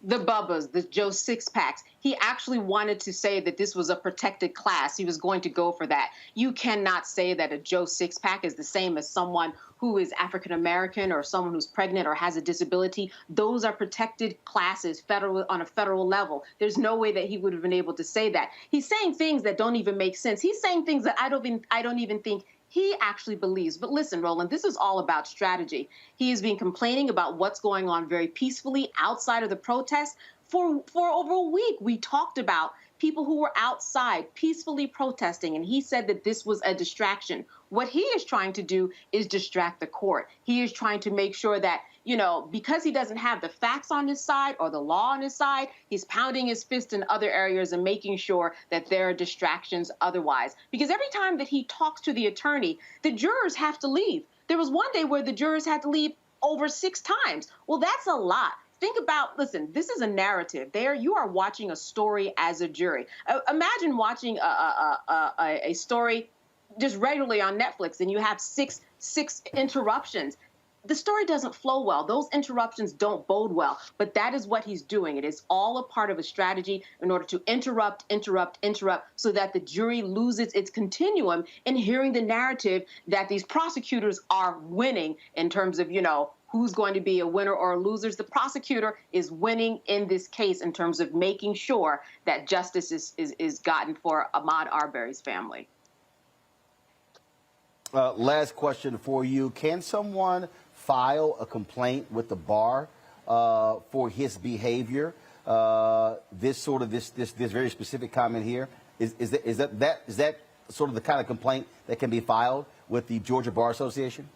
The Bubbas, the Joe Sixpacks. He actually wanted to say that this was a protected class. He was going to go for that. You cannot say that a Joe Sixpack is the same as someone who is African American or someone who's pregnant or has a disability. Those are protected classes on a federal level. There's no way that he would have been able to say that. He's saying things that don't even make sense. He's saying things that I don't even think he actually believes. But listen, Roland, this is all about strategy. He has been complaining about what's going on very peacefully outside of the protest for over a week. We talked about people who were outside peacefully protesting, and he said that this was a distraction. What he is trying to do is distract the court. He is trying to make sure that, you know, because he doesn't have the facts on his side or the law on his side, he's pounding his fist in other areas and making sure that there are distractions otherwise. Because every time that he talks to the attorney, the jurors have to leave. There was one day where the jurors had to leave over 6 times. Well, that's a lot. Think about, listen, this is a narrative. There, you are watching a story as a jury. Imagine watching a story just regularly on Netflix, and you have six interruptions. The story doesn't flow well. Those interruptions don't bode well. But that is what he's doing. It is all a part of a strategy in order to interrupt, so that the jury loses its continuum in hearing the narrative that these prosecutors are winning in terms of, you know, who's going to be a winner or a loser. The prosecutor is winning in this case in terms of making sure that justice is gotten for Ahmaud Arbery's family. Last question for you. Can someone file a complaint with the bar for his behavior? This very specific comment here, is that sort of the kind of complaint that can be filed with the Georgia Bar Association?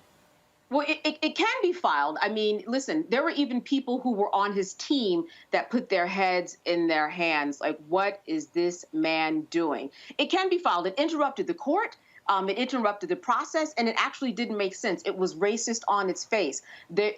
Well, it can be filed. I mean, listen, there were even people who were on his team that put their heads in their hands. Like, what is this man doing? It can be filed. It interrupted the court. It interrupted the process, and it actually didn't make sense. It was racist on its face. There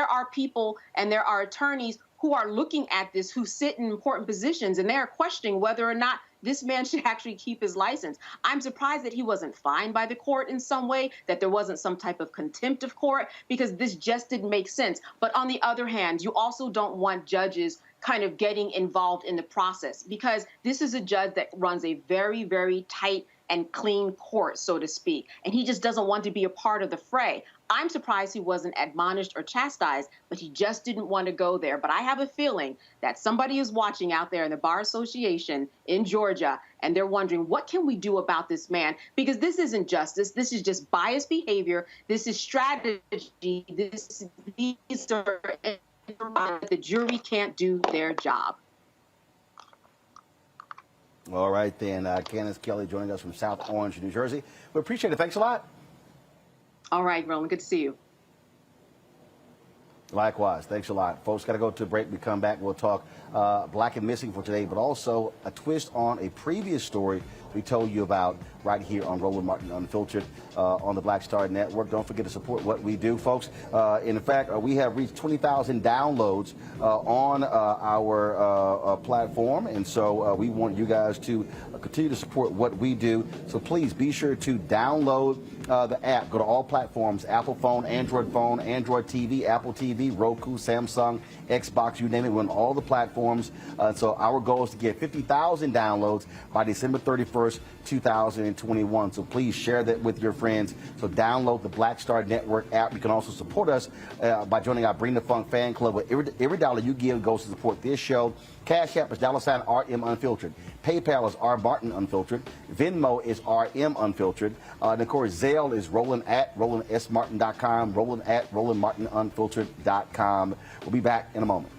are people and there are attorneys who are looking at this, who sit in important positions, and they're questioning whether or not this man should actually keep his license. I'm surprised that he wasn't fined by the court in some way, that there wasn't some type of contempt of court, because this just didn't make sense. But on the other hand, you also don't want judges kind of getting involved in the process, because this is a judge that runs a very, very tight and clean court, so to speak. And he just doesn't want to be a part of the fray. I'm surprised he wasn't admonished or chastised, but he just didn't want to go there. But I have a feeling that somebody is watching out there in the Bar Association in Georgia, and they're wondering, what can we do about this man? Because this isn't justice. This is just biased behavior. This is strategy. These are the jury can't do their job. All right, then. Candace Kelley joining us from South Orange, New Jersey. We appreciate it. Thanks a lot. All right, Roland. Good to see you. Likewise. Thanks a lot. Folks, got to go to a break. We come back. We'll talk Black and Missing for today, but also a twist on a previous story we told you about right here on Roland Martin Unfiltered on the Black Star Network. Don't forget to support what we do, folks. In fact, we have reached 20,000 downloads on our platform, and so we want you guys to continue to support what we do. So please be sure to download the app. Go to all platforms: Apple phone, Android TV, Apple TV, Roku, Samsung, Xbox, you name it. We're on all the platforms. So our goal is to get 50,000 downloads by December 31st, 2021. So please share that with your friends. So download the Black Star Network app. You can also support us by joining our Bring the Funk fan club. Every dollar you give goes to support this show. Cash App is $RM Unfiltered. PayPal is R Martin Unfiltered. Venmo is RM Unfiltered. And of course, Zelle is Roland at RolandSMartin.com. Roland at RolandMartinUnfiltered.com. We'll be back in a moment.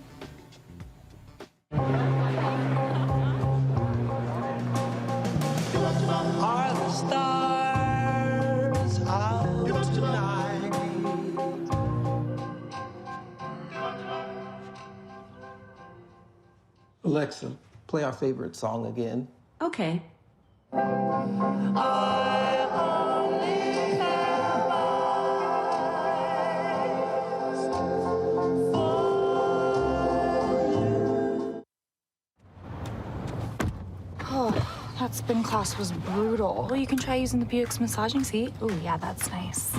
Are the stars out tonight? Alexa, play our favorite song again. Okay. That spin class was brutal. Well, you can try using the Buick's massaging seat. Ooh, yeah, that's nice.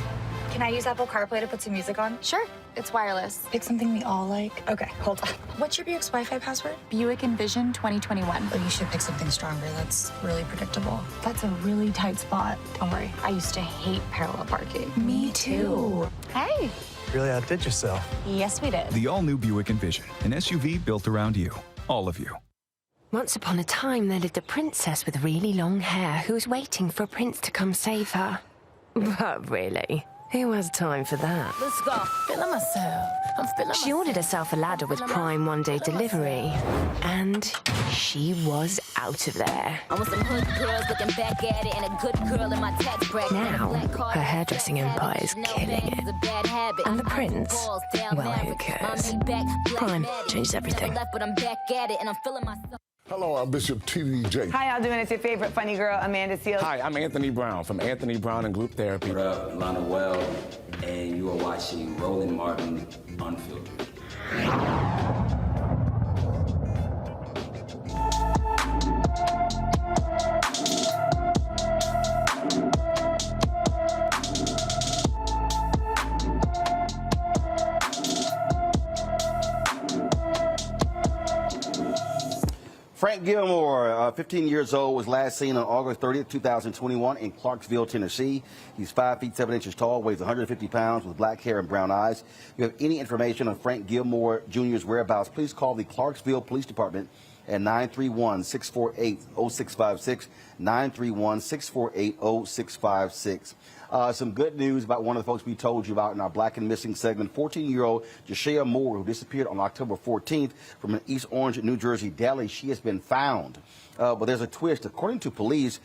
Can I use Apple CarPlay to put some music on? Sure. It's wireless. Pick something we all like. Okay, hold on. What's your Buick's Wi-Fi password? Buick Envision 2021. Oh, you should pick something stronger. That's really predictable. That's a really tight spot. Don't worry. I used to hate parallel parking. Me too. Hey. Really outdid yourself. Yes, we did. The all-new Buick Envision, an SUV built around you. All of you. Once upon a time, there lived a princess with really long hair who was waiting for a prince to come save her. But really, Who has time for that? Let's go. Feeling myself. I'm feeling Feeling myself. I'm feeling She ordered herself a ladder with Prime one-day delivery, and she was out of there. I want some hood girls looking back at it and a good girl in my tax bracket. Now, her hairdressing empire is killing it. And the prince, well, who cares? Prime changed everything. But I'm back at it and I'm feeling myself. Hello, I'm Bishop TDJ. How y'all doing? It's your favorite funny girl, Amanda Seals. Hi, I'm Anthony Brown from Anthony Brown and Group Therapy. What up, Lana Well, and you are watching Roland Martin Unfiltered. Frank Gilmore, 15 years old, was last seen on August 30th, 2021 in Clarksville, Tennessee. He's 5 feet 7 inches tall, weighs 150 pounds, with black hair and brown eyes. If you have any information on Frank Gilmore Jr.'s whereabouts, please call the Clarksville Police Department at 931-648-0656, 931-648-0656. Some good news about one of the folks we told you about in our Black and Missing segment. 14-year-old Jashea Moore, who disappeared on October 14th from an East Orange, New Jersey deli. She has been found. But there's a twist. According to police,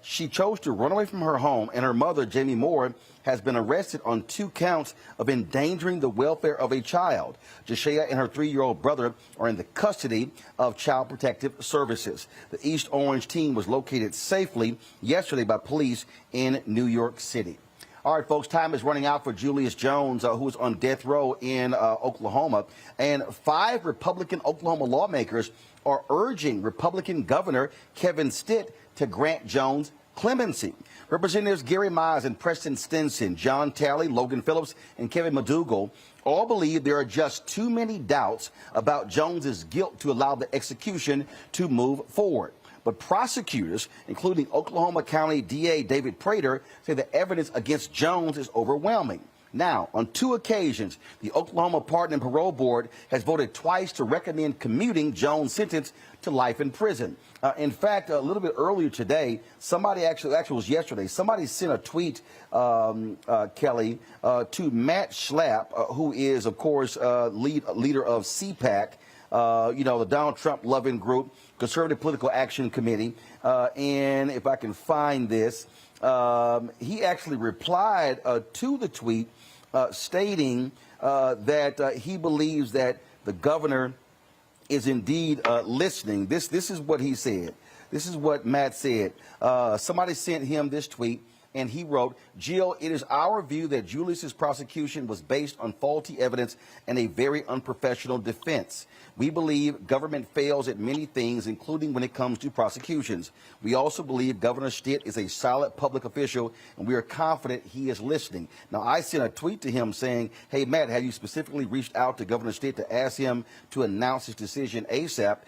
she chose to run away from her home, and her mother, Jamie Moore, has been arrested on 2 counts of endangering the welfare of a child. Jashea and her 3-year-old brother are in the custody of Child Protective Services. The East Orange team was located safely yesterday by police in New York City. All right, folks, time is running out for Julius Jones, who is on death row in Oklahoma. And 5 Republican Oklahoma lawmakers are urging Republican Governor Kevin Stitt to grant Jones clemency. Representatives Gary Mize and Preston Stinson, John Talley, Logan Phillips, and Kevin McDougal all believe there are just too many doubts about Jones's guilt to allow the execution to move forward. But prosecutors, including Oklahoma County DA David Prater, say the evidence against Jones is overwhelming. Now, on 2 occasions, the Oklahoma Pardon and Parole Board has voted twice to recommend commuting Jones' sentence to life in prison. In fact, a little bit earlier today, somebody actually was yesterday, somebody sent a tweet, Kelly, to Matt Schlapp, who is, of course, leader of CPAC, the Donald Trump loving group, Conservative Political Action Committee. And if I can find this, he actually replied to the tweet stating that he believes that the governor is indeed listening. This is what he said. This is what Matt said. Somebody sent him this tweet, and he wrote, Jill, it is our view that Julius's prosecution was based on faulty evidence and a very unprofessional defense. We believe government fails at many things, including when it comes to prosecutions. We also believe Governor Stitt is a solid public official, and we are confident he is listening. Now, I sent a tweet to him saying, hey, Matt, have you specifically reached out to Governor Stitt to ask him to announce his decision ASAP?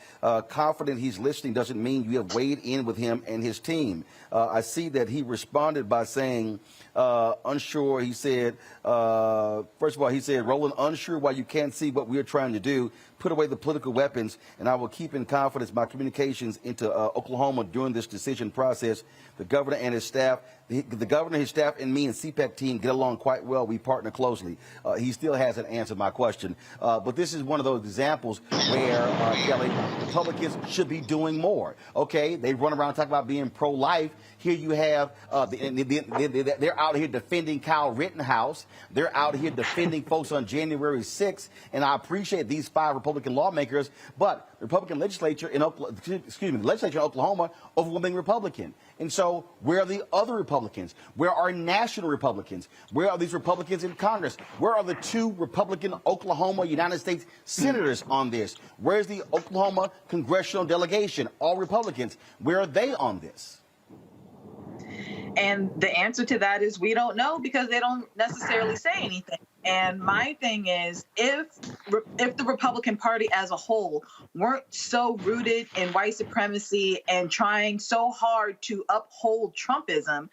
Confident he's listening doesn't mean you have weighed in with him and his team. I see that he responded by saying, unsure, he said, first of all, he said, Roland, unsure why you can't see what we're trying to do. Put away the political weapons, and I will keep in confidence my communications into Oklahoma during this decision process. The governor and his staff, the governor, his staff, and me and CPAC team get along quite well. We partner closely. He still hasn't answered my question. But this is one of those examples where, Kelly, Republicans should be doing more. Okay, they run around talking about being pro-life. Here you have, they're out here defending Kyle Rittenhouse. They're out here defending folks on January 6th. And I appreciate these 5 Republican lawmakers, but the Republican legislature in Oklahoma, overwhelming Republican. And so where are the other Republicans? Where are national Republicans? Where are these Republicans in Congress? Where are the 2 Republican Oklahoma United States senators on this? Where's the Oklahoma congressional delegation? All Republicans. Where are they on this? And the answer to that is we don't know, because they don't necessarily say anything. And my thing is, if the Republican Party as a whole weren't so rooted in white supremacy and trying so hard to uphold Trumpism,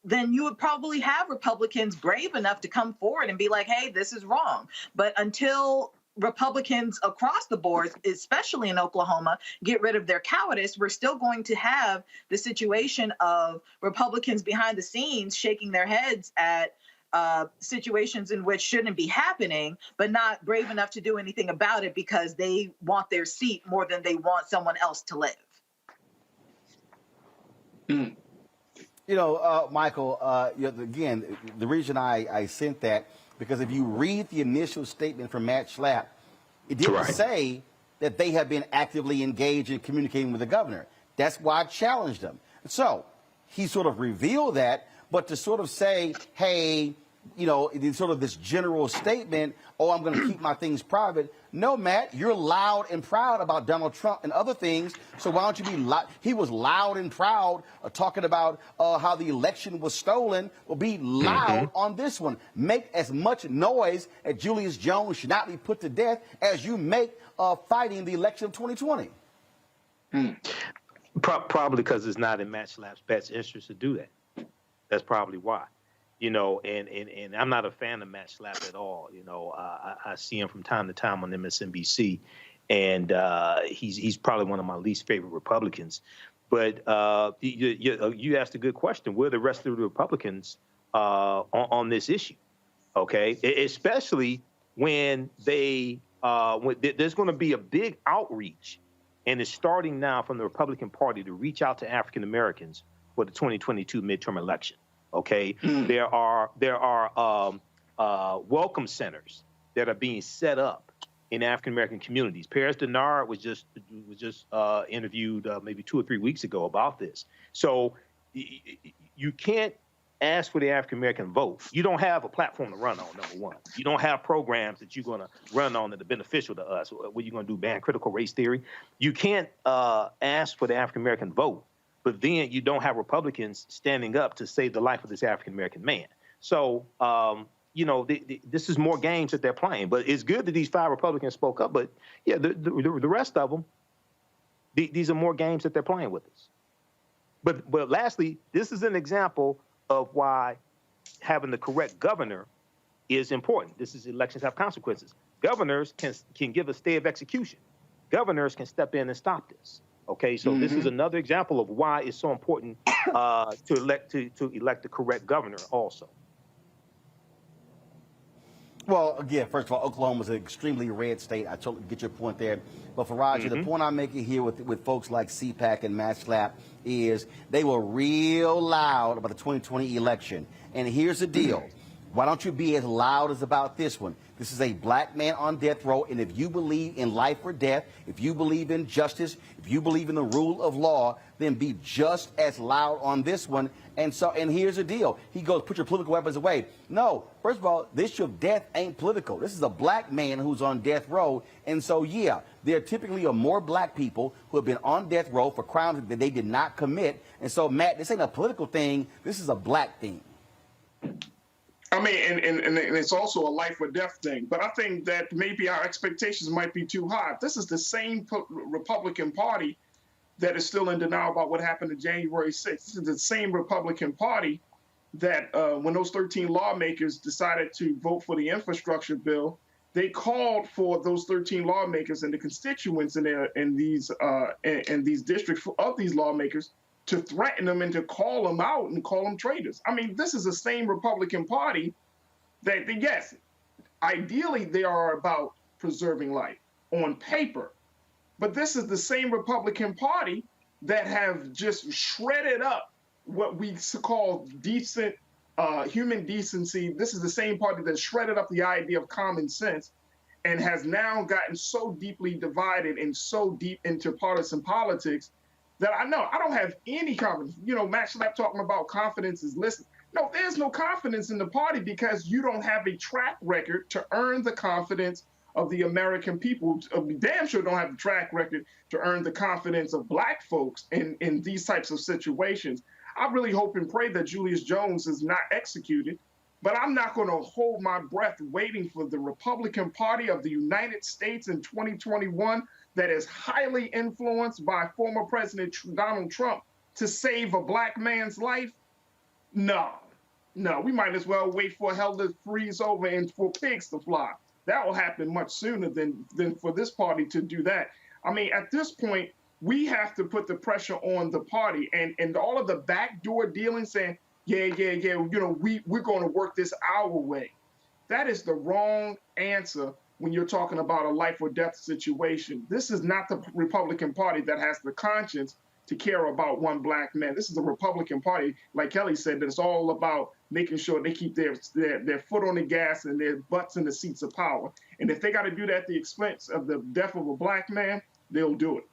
then you would probably have Republicans brave enough to come forward and be like, hey, this is wrong. But until Republicans across the board, especially in Oklahoma, get rid of their cowardice, we're still going to have the situation of Republicans behind the scenes shaking their heads at situations in which shouldn't be happening, but not brave enough to do anything about it because they want their seat more than they want someone else to live. You know, Michael, again, the reason I sent that, because if you read the initial statement from Matt Schlapp, it didn't say that they have been actively engaged in communicating with the governor. That's why I challenged them. So he sort of revealed that, but to sort of say, hey, you know, it's sort of this general statement, oh, I'm going to keep my things private. No, Matt, you're loud and proud about Donald Trump and other things, so why don't you be loud? He was loud and proud talking about how the election was stolen. Well, be loud on this one. Make as much noise as Julius Jones should not be put to death as you make fighting the election of 2020. Probably because it's not in Matt Schlapp's best interest to do that. That's probably why. You know, and I'm not a fan of Matt Schlapp at all. You know, I see him from time to time on MSNBC, and he's probably one of my least favorite Republicans. But you asked a good question. Where are the rest of the Republicans on this issue? Okay, especially when there's going to be a big outreach, and it's starting now from the Republican Party to reach out to African Americans for the 2022 midterm election. Okay, there are welcome centers that are being set up in African American communities. Paris Denard was just interviewed maybe 2 or 3 weeks ago about this. So you can't ask for the African American vote. You don't have a platform to run on. Number one, you don't have programs that you're going to run on that are beneficial to us. What are you going to do? Ban critical race theory? You can't ask for the African American vote, but then you don't have Republicans standing up to save the life of this African-American man. So, you know, this is more games that they're playing. But it's good that these 5 Republicans spoke up. But, yeah, the rest of them, these are more games that they're playing with us. But lastly, this is an example of why having the correct governor is important. Elections have consequences. Governors can give a stay of execution. Governors can step in and stop this. Okay, so this is another example of why it's so important to elect the correct governor also. Well, again, first of all, Oklahoma is an extremely red state. I totally get your point there. But for Roger, the point I'm making here with folks like CPAC and Matt Schlapp is they were real loud about the 2020 election. And here's the deal. Why don't you be as loud as about this one? This is a black man on death row, and if you believe in life or death, if you believe in justice, if you believe in the rule of law, then be just as loud on this one. And here's the deal. He goes, put your political weapons away. No, first of all, this issue of death ain't political. This is a black man who's on death row. And so, yeah, there typically are more black people who have been on death row for crimes that they did not commit. And so, Matt, this ain't a political thing. This is a black thing. I mean, and it's also a life or death thing. But I think that maybe our expectations might be too high. This is the same Republican Party that is still in denial about what happened on January 6th. This is the same Republican Party that when those 13 lawmakers decided to vote for the infrastructure bill, they called for those 13 lawmakers and the constituents in these districts of these lawmakers to threaten them and to call them out and call them traitors. I mean, this is the same Republican Party that, yes, ideally they are about preserving life on paper, but this is the same Republican Party that have just shredded up what we call decent human decency. This is the same party that shredded up the idea of common sense and has now gotten so deeply divided and so deep into partisan politics that I don't have any confidence. You know, Matt Schlapp talking about confidence is listening. No, there's no confidence in the party because you don't have a track record to earn the confidence of the American people. Damn sure don't have the track record to earn the confidence of black folks in these types of situations. I really hope and pray that Julius Jones is not executed, but I'm not going to hold my breath waiting for the Republican Party of the United States in 2021 that is highly influenced by former President Donald Trump to save a black man's life. No, we might as well wait for hell to freeze over and for pigs to fly. That will happen much sooner than for this party to do that. I mean, at this point, we have to put the pressure on the party and all of the backdoor dealing saying, yeah, we're going to work this our way. That is the wrong answer when you're talking about a life or death situation. This is not the Republican Party that has the conscience to care about one black man. This is the Republican Party, like Kelly said, that it's all about making sure they keep their foot on the gas and their butts in the seats of power. And if they got to do that at the expense of the death of a black man, they'll do it.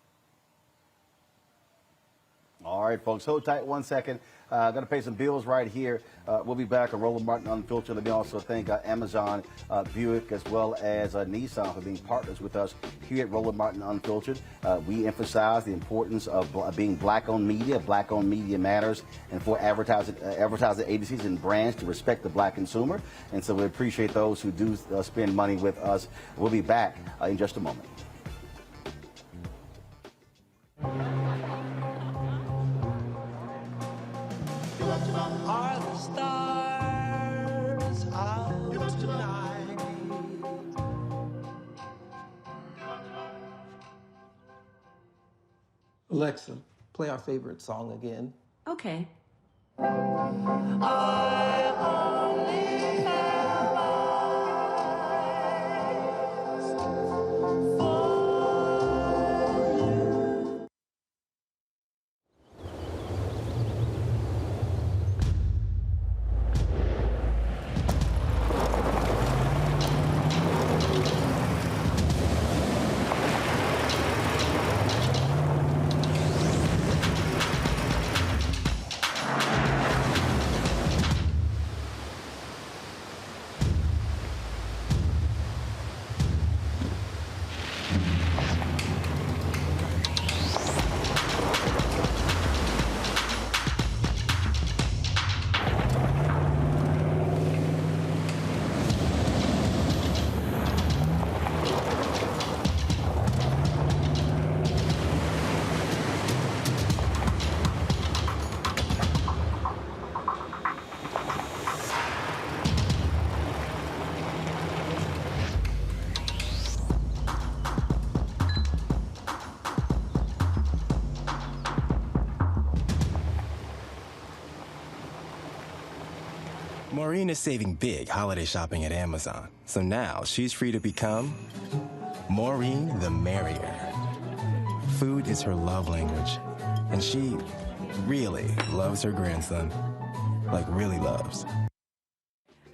All right, folks, hold tight 1 second. Got to pay some bills right here. We'll be back on Roland Martin Unfiltered. Let me also thank Amazon, Buick, as well as Nissan for being partners with us here at Roland Martin Unfiltered. We emphasize the importance of being black-owned media. Black-owned media matters, and for advertising agencies and brands to respect the black consumer. And so we appreciate those who do spend money with us. We'll be back in just a moment. Are the stars out tonight? Alexa, play our favorite song again. Okay. I only have eyes for you. Maureen is saving big holiday shopping at Amazon, so now she's free to become Maureen the Merrier. Food is her love language, and she really loves her grandson. Like, really loves.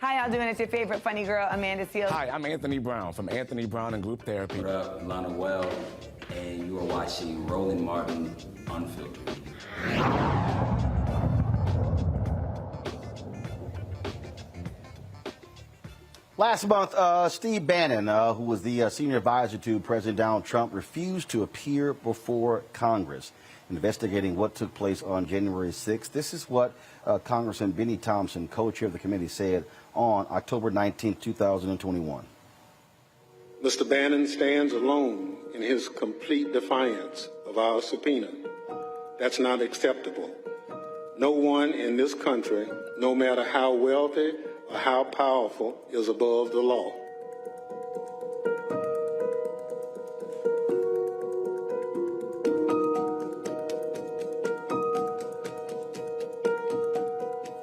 Hi, y'all doing? It's your favorite funny girl, Amanda Seales. Hi, I'm Anthony Brown from Anthony Brown and Group Therapy. What up, Lana Well, and you are watching Roland Martin Unfiltered. Last month, Steve Bannon, who was the senior advisor to President Donald Trump, refused to appear before Congress, investigating what took place on January 6th. This is what Congressman Benny Thompson, co-chair of the committee, said on October 19, 2021. Mr. Bannon stands alone in his complete defiance of our subpoena. That's not acceptable. No one in this country, no matter how wealthy or how powerful, is above the law.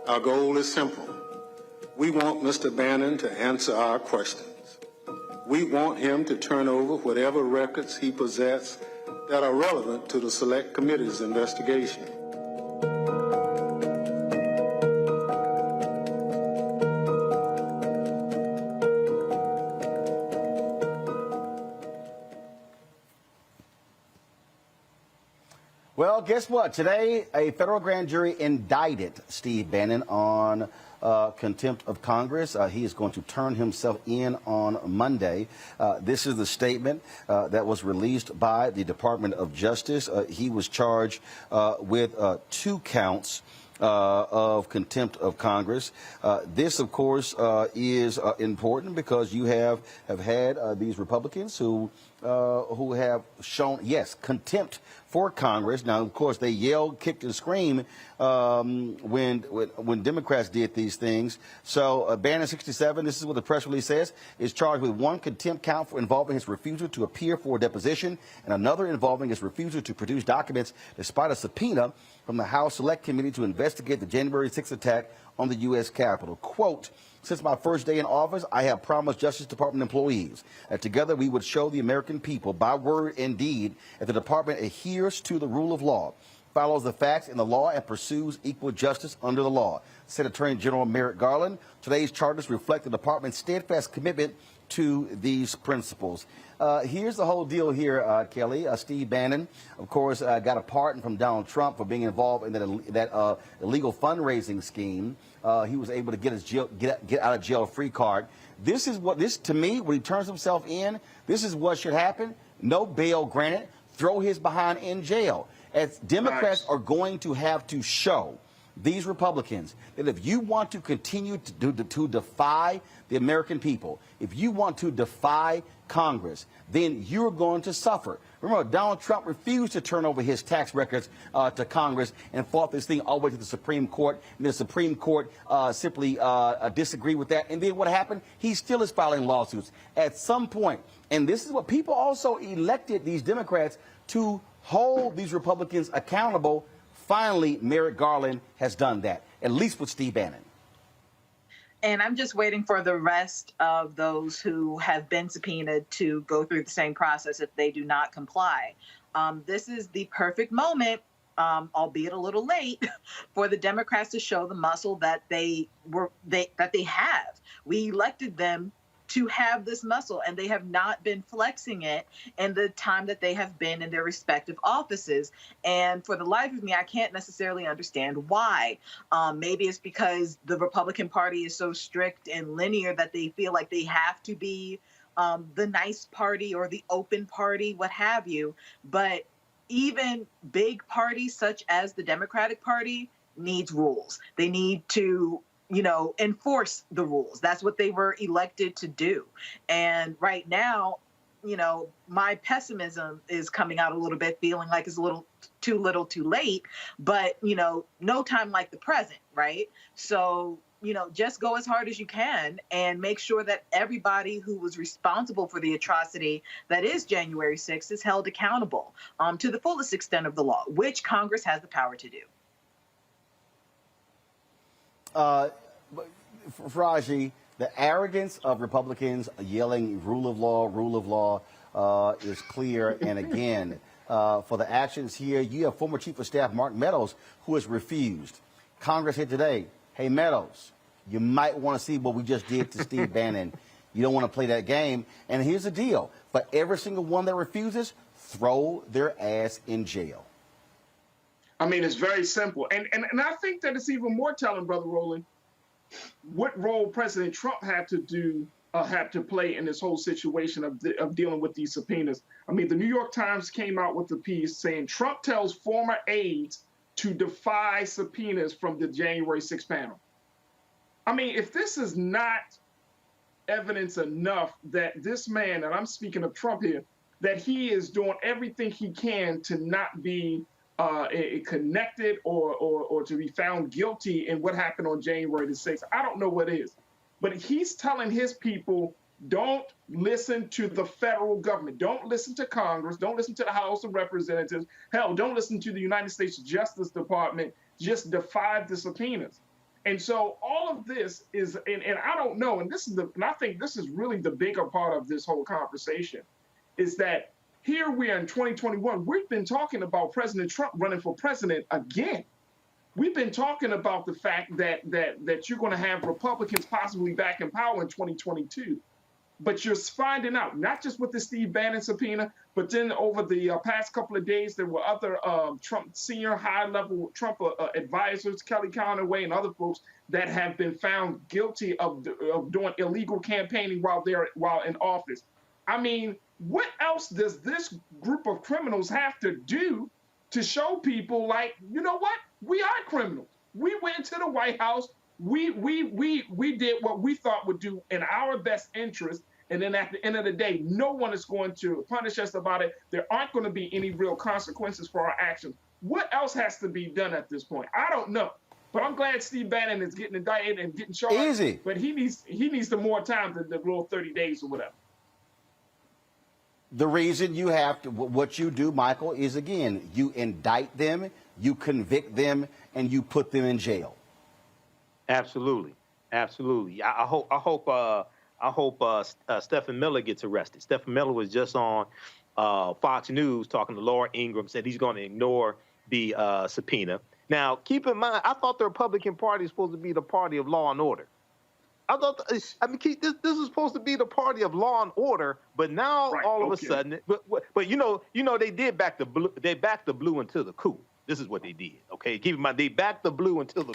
Our goal is simple. We want Mr. Bannon to answer our questions. We want him to turn over whatever records he possesses that are relevant to the Select Committee's investigation. Well, guess what? Today, a federal grand jury indicted Steve Bannon on contempt of Congress. He is going to turn himself in on Monday. This is the statement that was released by the Department of Justice. He was charged with 2 counts of contempt of Congress. This, of course, is important because you have had these Republicans who who have shown, yes, contempt for Congress. Now, of course, they yelled, kicked, and screamed when Democrats did these things. So Bannon 67, this is what the press release says, is charged with one contempt count for involving his refusal to appear for a deposition and another involving his refusal to produce documents despite a subpoena from the House Select Committee to investigate the January 6th attack on the U.S. Capitol. Quote, since my first day in office, I have promised Justice Department employees that together we would show the American people by word and deed that the department adheres to the rule of law, follows the facts in the law, and pursues equal justice under the law, said Attorney General Merrick Garland. Today's charges reflect the department's steadfast commitment to these principles. Here's the whole deal here, Kelly. Steve Bannon, of course, got a pardon from Donald Trump for being involved in that illegal fundraising scheme. He was able to get his get out of jail free card. This to me, when he turns himself in, this is what should happen. No bail granted. Throw his behind in jail. As Democrats are going to have to show these Republicans that if you want to continue to defy the American people, if you want to defy Congress, then you're going to suffer. Remember, Donald Trump refused to turn over his tax records to Congress and fought this thing all the way to the Supreme Court. And the Supreme Court simply disagreed with that. And then what happened? He still is filing lawsuits. At some point, and this is what people also elected these Democrats to hold these Republicans accountable. Finally, Merrick Garland has done that, at least with Steve Bannon. And I'm just waiting for the rest of those who have been subpoenaed to go through the same process if they do not comply. This is the perfect moment, albeit a little late, for the Democrats to show the muscle that they have. We elected them to have this muscle, and they have not been flexing it in the time that they have been in their respective offices. And for the life of me, I can't necessarily understand why. Maybe it's because the Republican Party is so strict and linear that they feel like they have to be the nice party or the open party, what have you. But even big parties such as the Democratic Party needs rules. They need to enforce the rules. That's what they were elected to do. And right now, my pessimism is coming out a little bit, feeling like it's a little too late, but, no time like the present, right? So, just go as hard as you can and make sure that everybody who was responsible for the atrocity that is January 6th is held accountable to the fullest extent of the law, which Congress has the power to do. Faraji, the arrogance of Republicans yelling rule of law, is clear. And again, for the actions here, you have former Chief of Staff Mark Meadows, who has refused. Congress here today, hey, Meadows, you might want to see what we just did to Steve Bannon. You don't want to play that game. And here's the deal. For every single one that refuses, throw their ass in jail. I mean, it's very simple. And I think that it's even more telling, Brother Roland, what role President Trump had to play in this whole situation of dealing with these subpoenas. I mean, the New York Times came out with a piece saying Trump tells former aides to defy subpoenas from the January 6th panel. I mean, if this is not evidence enough that this man, and I'm speaking of Trump here, that he is doing everything he can to not be connected or to be found guilty in what happened on January the 6th. I don't know what is, but he's telling his people, don't listen to the federal government. Don't listen to Congress. Don't listen to the House of Representatives. Hell, don't listen to the United States Justice Department. Just defy the subpoenas. And so all of this is, and I don't know, and I think this is really the bigger part of this whole conversation, is that here we are in 2021. We've been talking about President Trump running for president again. We've been talking about the fact that you're going to have Republicans possibly back in power in 2022. But you're finding out, not just with the Steve Bannon subpoena, but then over the past couple of days, there were other Trump senior high-level Trump advisors, Kelly Conway and other folks that have been found guilty of doing illegal campaigning while in office. I mean, what else does this group of criminals have to do to show people, like, you know what? We are criminals. We went to the White House. We did what we thought would do in our best interest, And then at the end of the day, no one is going to punish us about it. There aren't going to be any real consequences for our actions. What else has to be done at this point? I don't know. But I'm glad Steve Bannon is getting indicted and getting charged. Easy. But he needs some more time than the little 30 days or whatever. The reason you have to, what you do, Michael, is again, you indict them, you convict them, and you put them in jail. Absolutely, absolutely. I hope Stephen Miller gets arrested. Stephen Miller was just on Fox News talking to Laura Ingraham, said he's going to ignore the subpoena. Now, keep in mind, I thought the Republican Party is supposed to be the party of law and order. This is supposed to be the party of law and order, but now all of a sudden, but you know they did back the blue. They backed the blue until the coup. This is what they did. Okay, keep in mind they backed the blue until the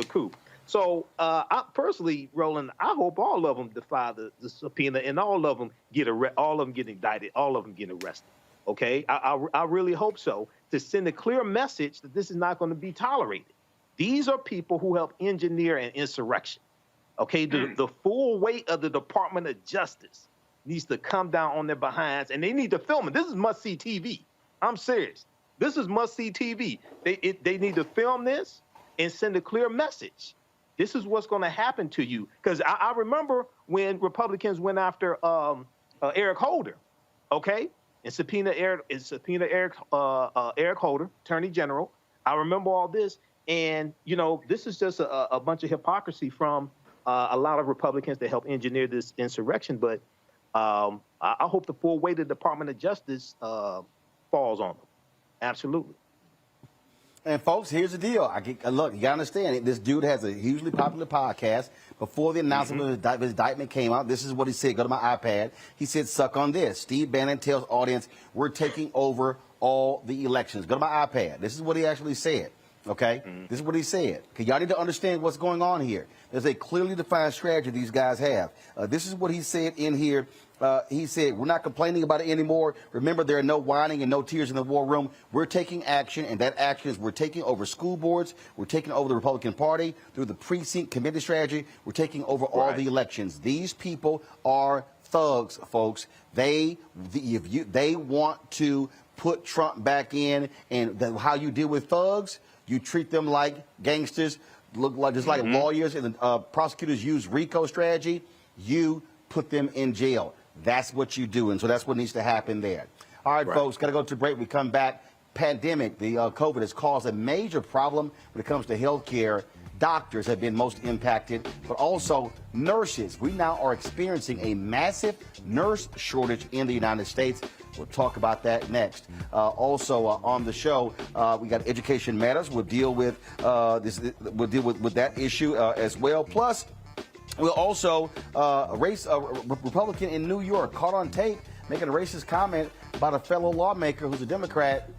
coup. So I personally, Roland, I hope all of them defy the subpoena and all of them get indicted, all of them get arrested. Okay, I really hope so, to send a clear message that this is not going to be tolerated. These are people who helped engineer an insurrection. Okay, the full weight of the Department of Justice needs to come down on their behinds, and they need to film it. This is must-see TV. I'm serious. This is must-see TV. They need to film this and send a clear message. This is what's going to happen to you. Because I remember when Republicans went after Eric Holder, okay, and subpoena Eric Holder, Attorney General. I remember all this, and this is just a bunch of hypocrisy from a lot of Republicans that helped engineer this insurrection. But I hope the full weight of the Department of Justice falls on them. Absolutely. And folks, here's the deal. Look, you gotta understand, this dude has a hugely popular podcast. Before the announcement of his indictment came out, this is what he said. Go to my iPad. He said, "Suck on this." Steve Bannon tells audience, "We're taking over all the elections." Go to my iPad. This is what he actually said. Okay? This is what he said. Okay, y'all need to understand what's going on here. There's a clearly defined strategy these guys have. This is what he said in here. He said, "We're not complaining about it anymore. Remember, there are no whining and no tears in the war room. We're taking action, and that action is we're taking over school boards. We're taking over the Republican Party through the precinct committee strategy. We're taking over all the elections." These people are thugs, folks. They want to put Trump back in, and how you deal with thugs, you treat them like gangsters, look like just like lawyers and prosecutors use RICO strategy. You put them in jail. That's what you do, and so that's what needs to happen there. All right, folks, got to go to break. We come back. Pandemic, the COVID has caused a major problem when it comes to health care. Doctors have been most impacted, but also nurses. We now are experiencing a massive nurse shortage in the United States. We'll talk about that next. Also on the show, we got Education Matters. We'll deal with We'll deal with that issue as well. Plus, we'll also a Republican in New York caught on tape making a racist comment about a fellow lawmaker who's a Democrat.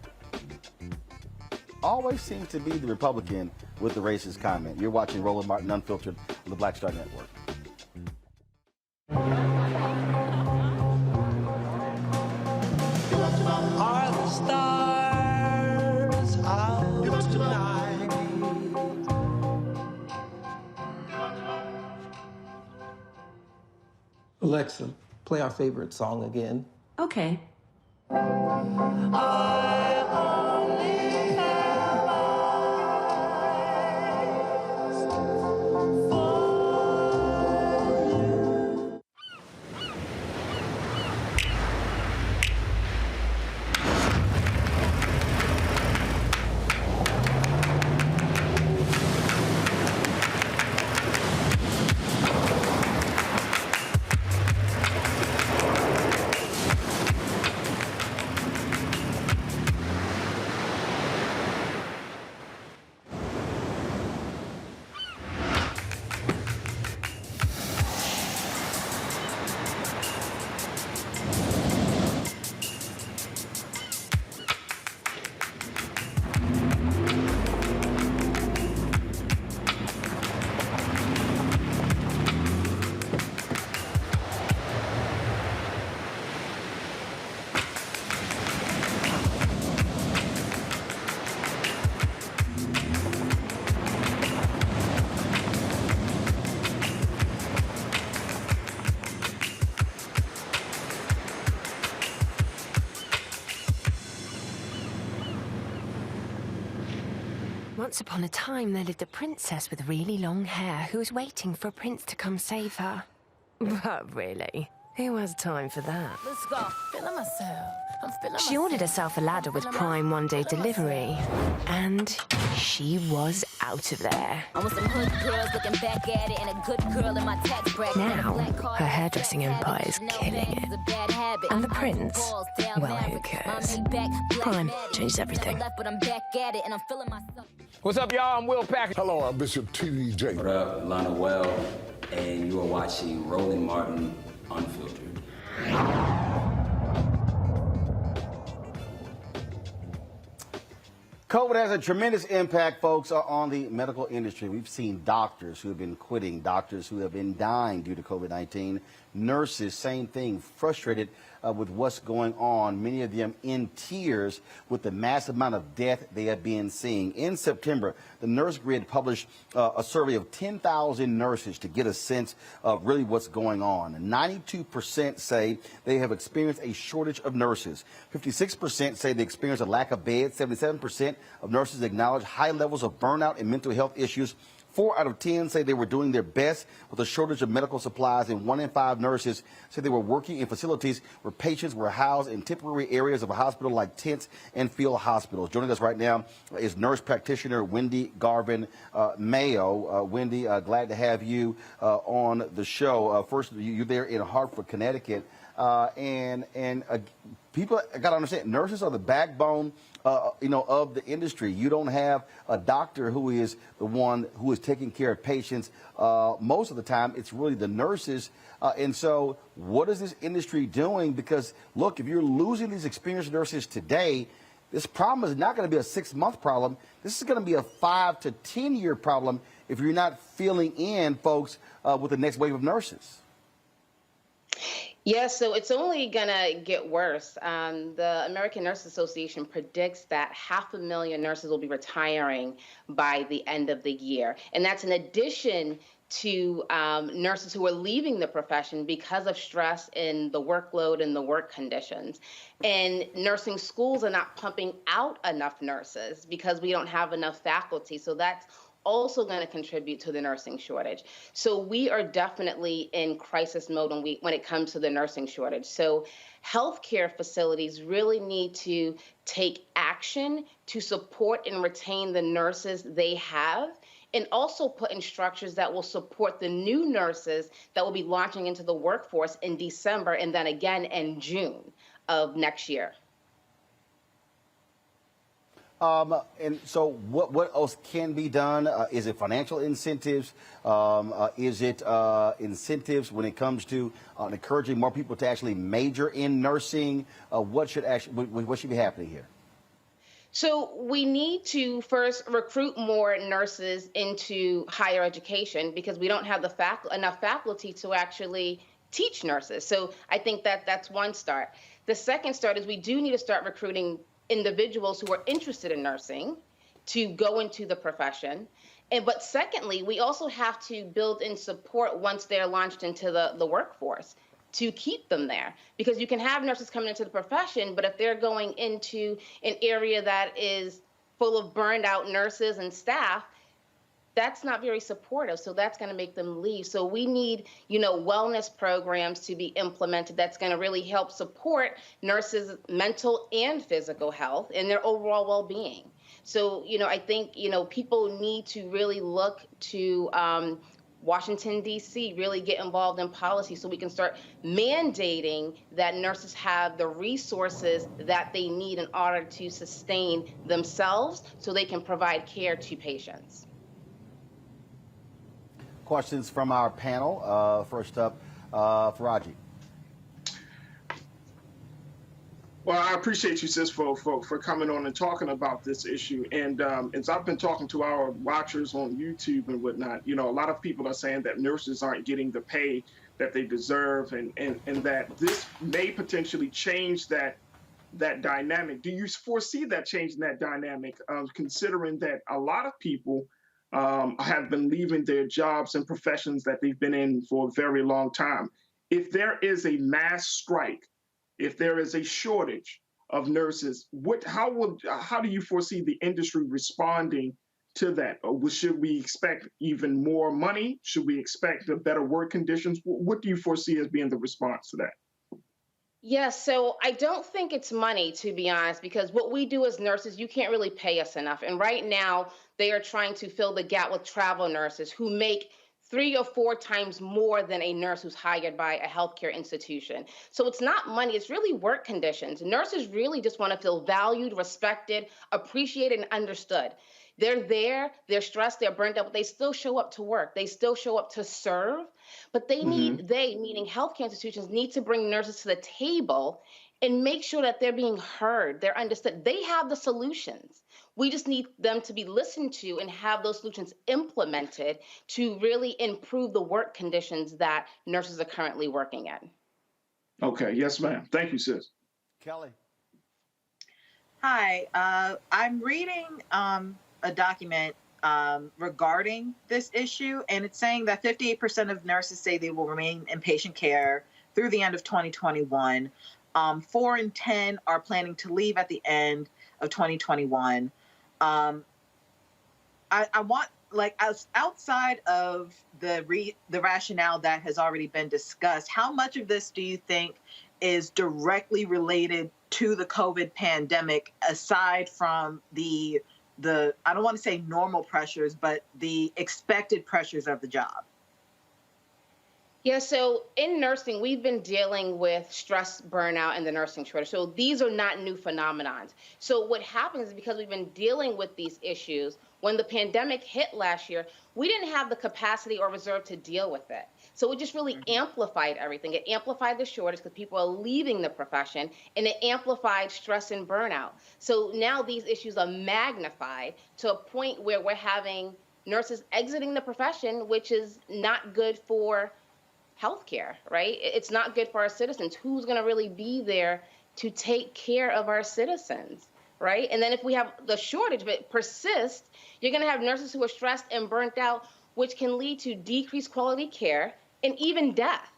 Always seems to be the Republican with the racist comment. You're watching Roland Martin Unfiltered on the Black Star Network. Are the stars out tonight? Alexa, play our favorite song again. Okay. I only have eyes for you. Once upon a time, there lived a princess with really long hair who was waiting for a prince to come save her. But really, who has time for that? Let's go. Feeling myself. I'm feeling She ordered herself a ladder with Prime one-day delivery, and she was out of there. I want some hood girls looking back at it and a good girl in my tax bracket. Now, her hairdressing empire is killing it. And the prince, well, who cares? Prime changed everything. But I'm back at it and I'm feeling myself. What's up, y'all? I'm Will Packard. Hello, I'm Bishop T.D. Jakes. What up, Lana Well, and you are watching Roland Martin Unfiltered. COVID has a tremendous impact, folks, on the medical industry. We've seen doctors who have been quitting, doctors who have been dying due to COVID-19, nurses, same thing, frustrated with what's going on, many of them in tears with the massive amount of death they have been seeing. In September, the Nurse Grid published a survey of 10,000 nurses to get a sense of really what's going on. 92% say they have experienced a shortage of nurses. 56% say they experienced a lack of beds. 77% of nurses acknowledge high levels of burnout and mental health issues. 4 out of 10 say they were doing their best with a shortage of medical supplies, and 1 in 5 nurses said they were working in facilities where patients were housed in temporary areas of a hospital like tents and field hospitals. Joining us right now is nurse practitioner Wendy Garvin Mayo. Wendy, glad to have you on the show. First, you're there in Hartford, Connecticut, and people got to understand, nurses are the backbone of the industry. You don't have a doctor who is the one who is taking care of patients. Most of the time, it's really the nurses. And so what is this industry doing? Because, look, if you're losing these experienced nurses today, this problem is not going to be a 6-month problem. This is going to be a 5 to 10-year problem if you're not filling in, folks, with the next wave of nurses. Yes, so it's only going to get worse. The American Nurses Association predicts that 500,000 nurses will be retiring by the end of the year. And that's in addition to nurses who are leaving the profession because of stress in the workload and the work conditions. And nursing schools are not pumping out enough nurses because we don't have enough faculty. So that's also going to contribute to the nursing shortage. So we are definitely in crisis mode when it comes to the nursing shortage. So healthcare facilities really need to take action to support and retain the nurses they have, and also put in structures that will support the new nurses that will be launching into the workforce in December and then again in June of next year. And so what else can be done? Is it financial incentives? Is it incentives when it comes to encouraging more people to actually major in nursing? What should be happening here? So we need to first recruit more nurses into higher education because we don't have enough faculty to actually teach nurses. So I think that's one start. The second start is we do need to start recruiting individuals who are interested in nursing to go into the profession. But secondly, we also have to build in support once they're launched into the workforce to keep them there. Because you can have nurses coming into the profession, but if they're going into an area that is full of burned out nurses and staff, that's not very supportive. So that's going to make them leave. So we need, wellness programs to be implemented that's going to really help support nurses' mental and physical health and their overall well-being. So, I think, people need to really look to Washington, D.C., really get involved in policy so we can start mandating that nurses have the resources that they need in order to sustain themselves so they can provide care to patients. Questions from our panel. First up, Faraji. Well, I appreciate you, sis, for coming on and talking about this issue. And as I've been talking to our watchers on YouTube and whatnot, a lot of people are saying that nurses aren't getting the pay that they deserve, and that this may potentially change that dynamic. Do you foresee that changing that dynamic, considering that a lot of people have been leaving their jobs and professions that they've been in for a very long time? If there is a mass strike, if there is a shortage of nurses, how do you foresee the industry responding to that? Or should we expect even more money? Should we expect better work conditions? What do you foresee as being the response to that? Yes, so I don't think it's money, to be honest, because what we do as nurses, you can't really pay us enough. And right now, they are trying to fill the gap with travel nurses who make 3 or 4 times more than a nurse who's hired by a healthcare institution. So it's not money, it's really work conditions. Nurses really just want to feel valued, respected, appreciated, and understood. They're there, they're stressed, they're burnt out, but they still show up to work. They still show up to serve, but they need, meaning healthcare institutions, need to bring nurses to the table and make sure that they're being heard, they're understood. They have the solutions. We just need them to be listened to and have those solutions implemented to really improve the work conditions that nurses are currently working in. Okay, yes, ma'am. Thank you, sis. Kelley. Hi, I'm reading a document regarding this issue, and it's saying that 58% of nurses say they will remain in patient care through the end of 2021. 4 in 10 are planning to leave at the end of 2021. I want, like, outside of the rationale that has already been discussed, how much of this do you think is directly related to the COVID pandemic, aside from the I don't want to say normal pressures, but the expected pressures of the job? Yeah, so in nursing, we've been dealing with stress, burnout, and the nursing shortage. So these are not new phenomenons. So what happens is, because we've been dealing with these issues, when the pandemic hit last year, we didn't have the capacity or reserve to deal with it. So it just really amplified everything. It amplified the shortage because people are leaving the profession, and it amplified stress and burnout. So now these issues are magnified to a point where we're having nurses exiting the profession, which is not good for healthcare, right? It's not good for our citizens. Who's going to really be there to take care of our citizens, right? And then if we have the shortage, but it persists, you're going to have nurses who are stressed and burnt out, which can lead to decreased quality care and even death,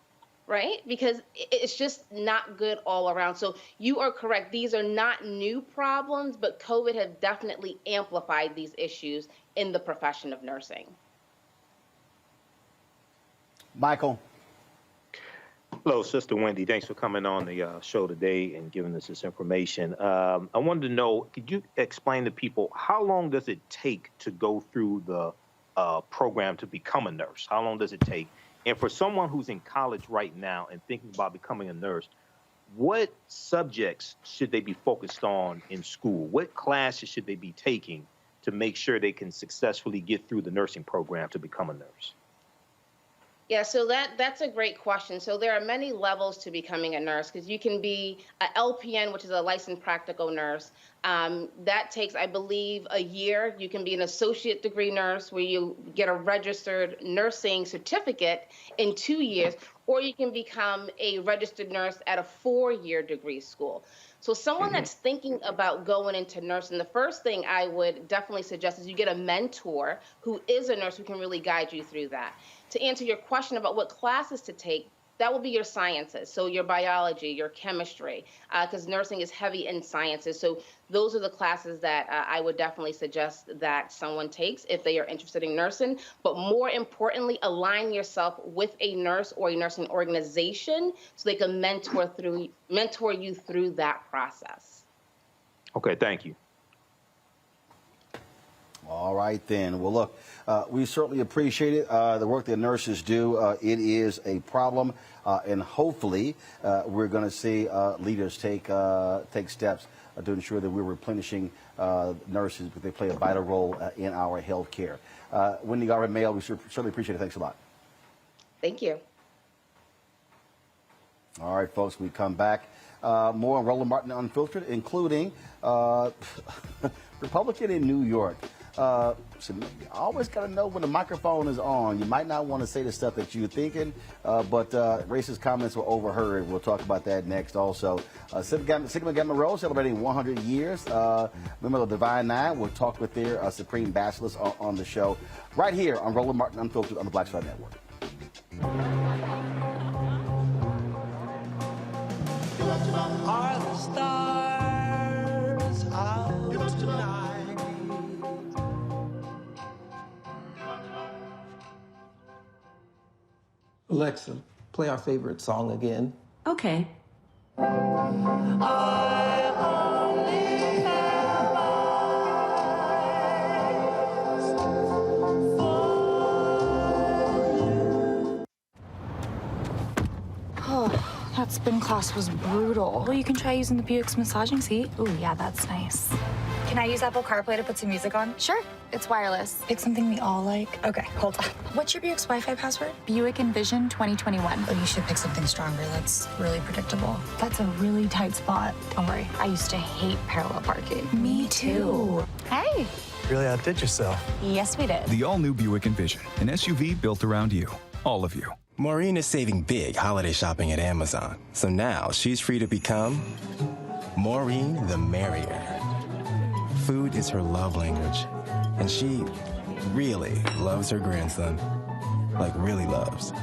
right? Because it's just not good all around. So you are correct. These are not new problems, but COVID has definitely amplified these issues in the profession of nursing. Michael. Hello, Sister Wendy. Thanks for coming on the show today and giving us this information. I wanted to know, could you explain to people, how long does it take to go through the program to become a nurse? How long does it take? And for someone who's in college right now and thinking about becoming a nurse, what subjects should they be focused on in school? What classes should they be taking to make sure they can successfully get through the nursing program to become a nurse? Yeah, so that's a great question. So there are many levels to becoming a nurse, because you can be an LPN, which is a licensed practical nurse. That takes, I believe, a year. You can be an associate degree nurse, where you get a registered nursing certificate in 2 years, or you can become a registered nurse at a 4-year degree school. So someone that's thinking about going into nursing, the first thing I would definitely suggest is you get a mentor who is a nurse who can really guide you through that. To answer your question about what classes to take, that will be your sciences. So your biology, your chemistry, because nursing is heavy in sciences. So those are the classes that I would definitely suggest that someone takes if they are interested in nursing. But more importantly, align yourself with a nurse or a nursing organization so they can mentor you through that process. Okay, thank you. All right, then. Well, look, we certainly appreciate it, the work that nurses do. It is a problem, and hopefully we're going to see leaders take steps to ensure that we're replenishing nurses, because they play a vital role in our health care. Wendy Garvin Mail, we certainly appreciate it. Thanks a lot. Thank you. All right, folks, we come back. More on Roland Martin Unfiltered, including Republican in New York. So you always got to know when the microphone is on. You might not want to say the stuff that you're thinking, but racist comments were overheard. We'll talk about that next also. Sigma Gamma Rho celebrating 100 years. Member of the Divine Nine. We'll talk with their Supreme Bachelors on the show right here on Roland Martin Unfiltered on the Black Star Network. Are the stars out tonight? Alexa, play our favorite song again. Okay. Oh, that spin class was brutal. Well, you can try using the Buick's massaging seat. Ooh, yeah, that's nice. Can I use Apple CarPlay to put some music on? Sure, it's wireless. Pick something we all like. Okay, hold on. What's your Buick's Wi-Fi password? Buick Envision 2021. Oh, you should pick something stronger. That's really predictable. That's a really tight spot. Don't worry, I used to hate parallel parking. Me too. Hey. Really outdid yourself. Yes, we did. The all-new Buick Envision, an SUV built around you, all of you. Maureen is saving big holiday shopping at Amazon. So now she's free to become Maureen the Merrier. Food is her love language, and she really loves her grandson. Like, really loves.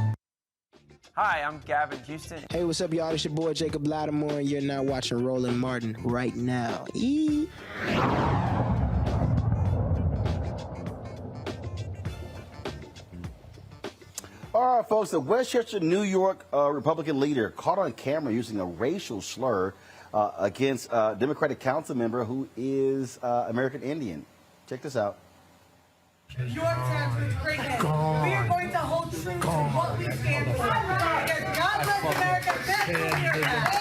Hi, I'm Gavin Houston. Hey, what's up, y'all? It's your boy Jacob Lattimore, and you're now watching Roland Martin right now. All right, folks, the Westchester, New York Republican leader caught on camera using a racial slur against a Democratic council member who is American Indian. Check this out. Your chance with greatness. We are going to hold true to what we stand for. God bless America. Back to America.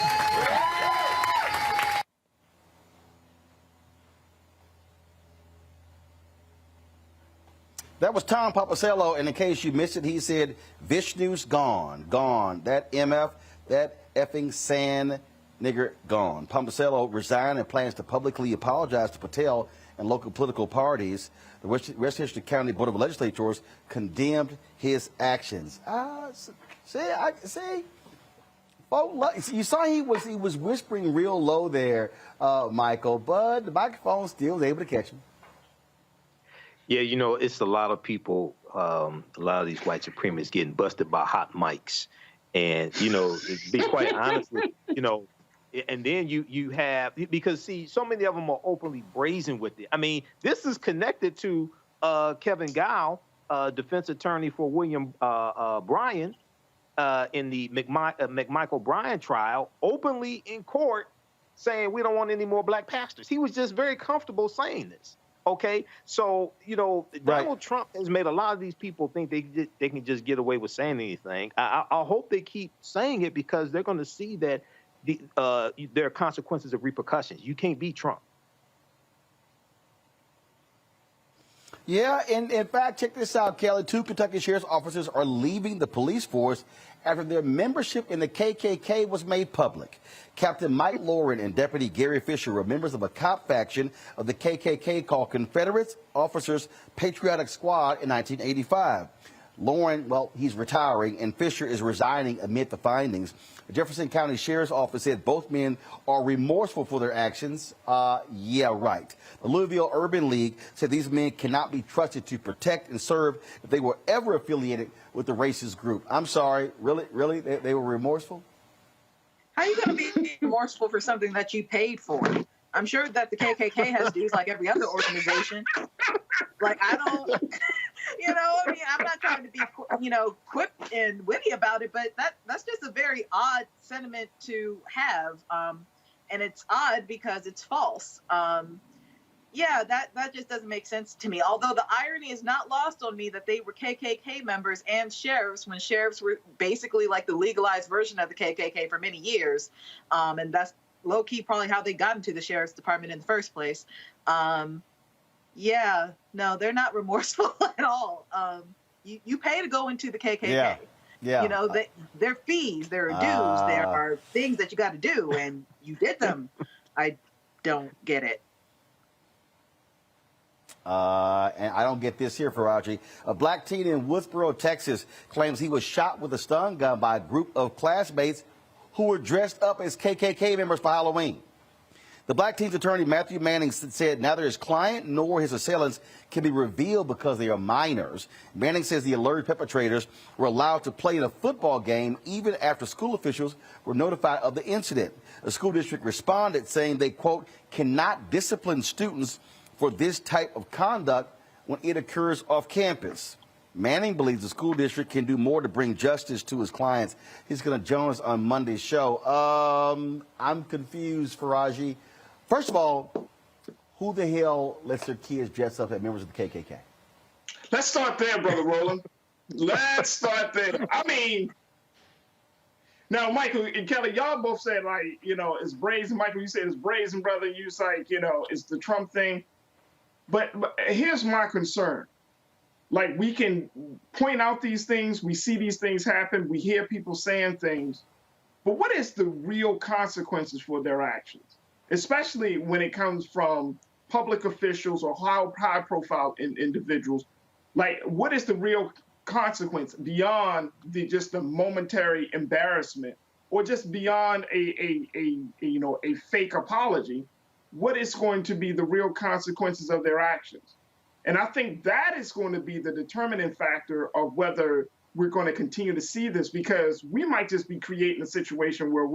That was Tom Papacello, and in case you missed it, he said, Vishnu's gone, gone. That MF, that effing sand nigger, gone. Papacello resigned and plans to publicly apologize to Patel and local political parties. The Westchester County Board of Legislators condemned his actions. See? You saw he was whispering real low there, Michael, but the microphone still was able to catch him. Yeah, you know, it's a lot of people, a lot of these white supremacists getting busted by hot mics. And, you know, to be quite honest with you know, and then you have, because, see, so many of them are openly brazen with it. I mean, this is connected to Kevin Gow, defense attorney for William Bryan in the McMichael Bryan trial, openly in court saying we don't want any more black pastors. He was just very comfortable saying this. Okay, so, you know, Donald Trump has made a lot of these people think they can just get away with saying anything. I hope they keep saying it, because they're going to see that there are consequences of repercussions. You can't beat Trump. Yeah, and in fact, check this out, Kelly. 2 Kentucky sheriff's officers are leaving the police force after their membership in the KKK was made public. Captain Mike Lauren and Deputy Gary Fisher were members of a cop faction of the KKK called Confederate Officers Patriotic Squad in 1985. Lauren, well, he's retiring, and Fisher is resigning amid the findings. The Jefferson County Sheriff's Office said both men are remorseful for their actions. Yeah, right. The Louisville Urban League said these men cannot be trusted to protect and serve if they were ever affiliated with the racist group. I'm sorry, really? They were remorseful? How are you going to be remorseful for something that you paid for? I'm sure that the KKK has dues like every other organization. Like, I don't, you know, I mean, I'm not trying to be, you know, quip and witty about it, but that's just a very odd sentiment to have. And it's odd because it's false. Yeah, that just doesn't make sense to me. Although the irony is not lost on me that they were KKK members and sheriffs when sheriffs were basically like the legalized version of the KKK for many years. And that's low-key probably how they got into the sheriff's department in the first place. Yeah, no, they're not remorseful at all. You pay to go into the KKK. Yeah. You know, there are fees, there are dues, there are things that you got to do, and you did them. I don't get it. And I don't get this here, Faraji. A black teen in Woodsboro, Texas, claims he was shot with a stun gun by a group of classmates who were dressed up as KKK members for Halloween. The black teen's attorney, Matthew Manning, said neither his client nor his assailants can be revealed because they are minors. Manning says the alerted perpetrators were allowed to play in a football game even after school officials were notified of the incident. The school district responded saying they, quote, cannot discipline students for this type of conduct when it occurs off campus. Manning believes the school district can do more to bring justice to his clients. He's going to join us on Monday's show. I'm confused, Faraji. First of all, who the hell lets their kids dress up as members of the KKK? Let's start there, Brother Roland. Let's start there. I mean, now, Michael and Kelly, y'all both said, like, you know, it's brazen. Michael, you said it's brazen, brother. You was like, you know, it's the Trump thing. But here's my concern. Like, we can point out these things. We see these things happen. We hear people saying things. But what is the real consequences for their actions, especially when it comes from public officials or high-profile individuals? Like, what is the real consequence beyond just the momentary embarrassment, or just beyond a fake apology? What is going to be the real consequences of their actions? And I think that is going to be the determining factor of whether we're going to continue to see this, because we might just be creating a situation where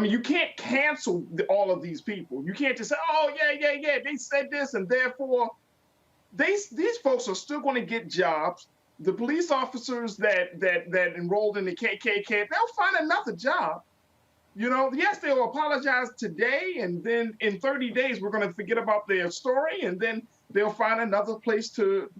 you can't cancel all of these people. You can't just say, oh, yeah, they said this, and therefore these folks are still going to get jobs. The police officers that enrolled in the KKK, they'll find another job. You know, yes, they'll apologize today, and then in 30 days, we're going to forget about their story, and then they'll find another place to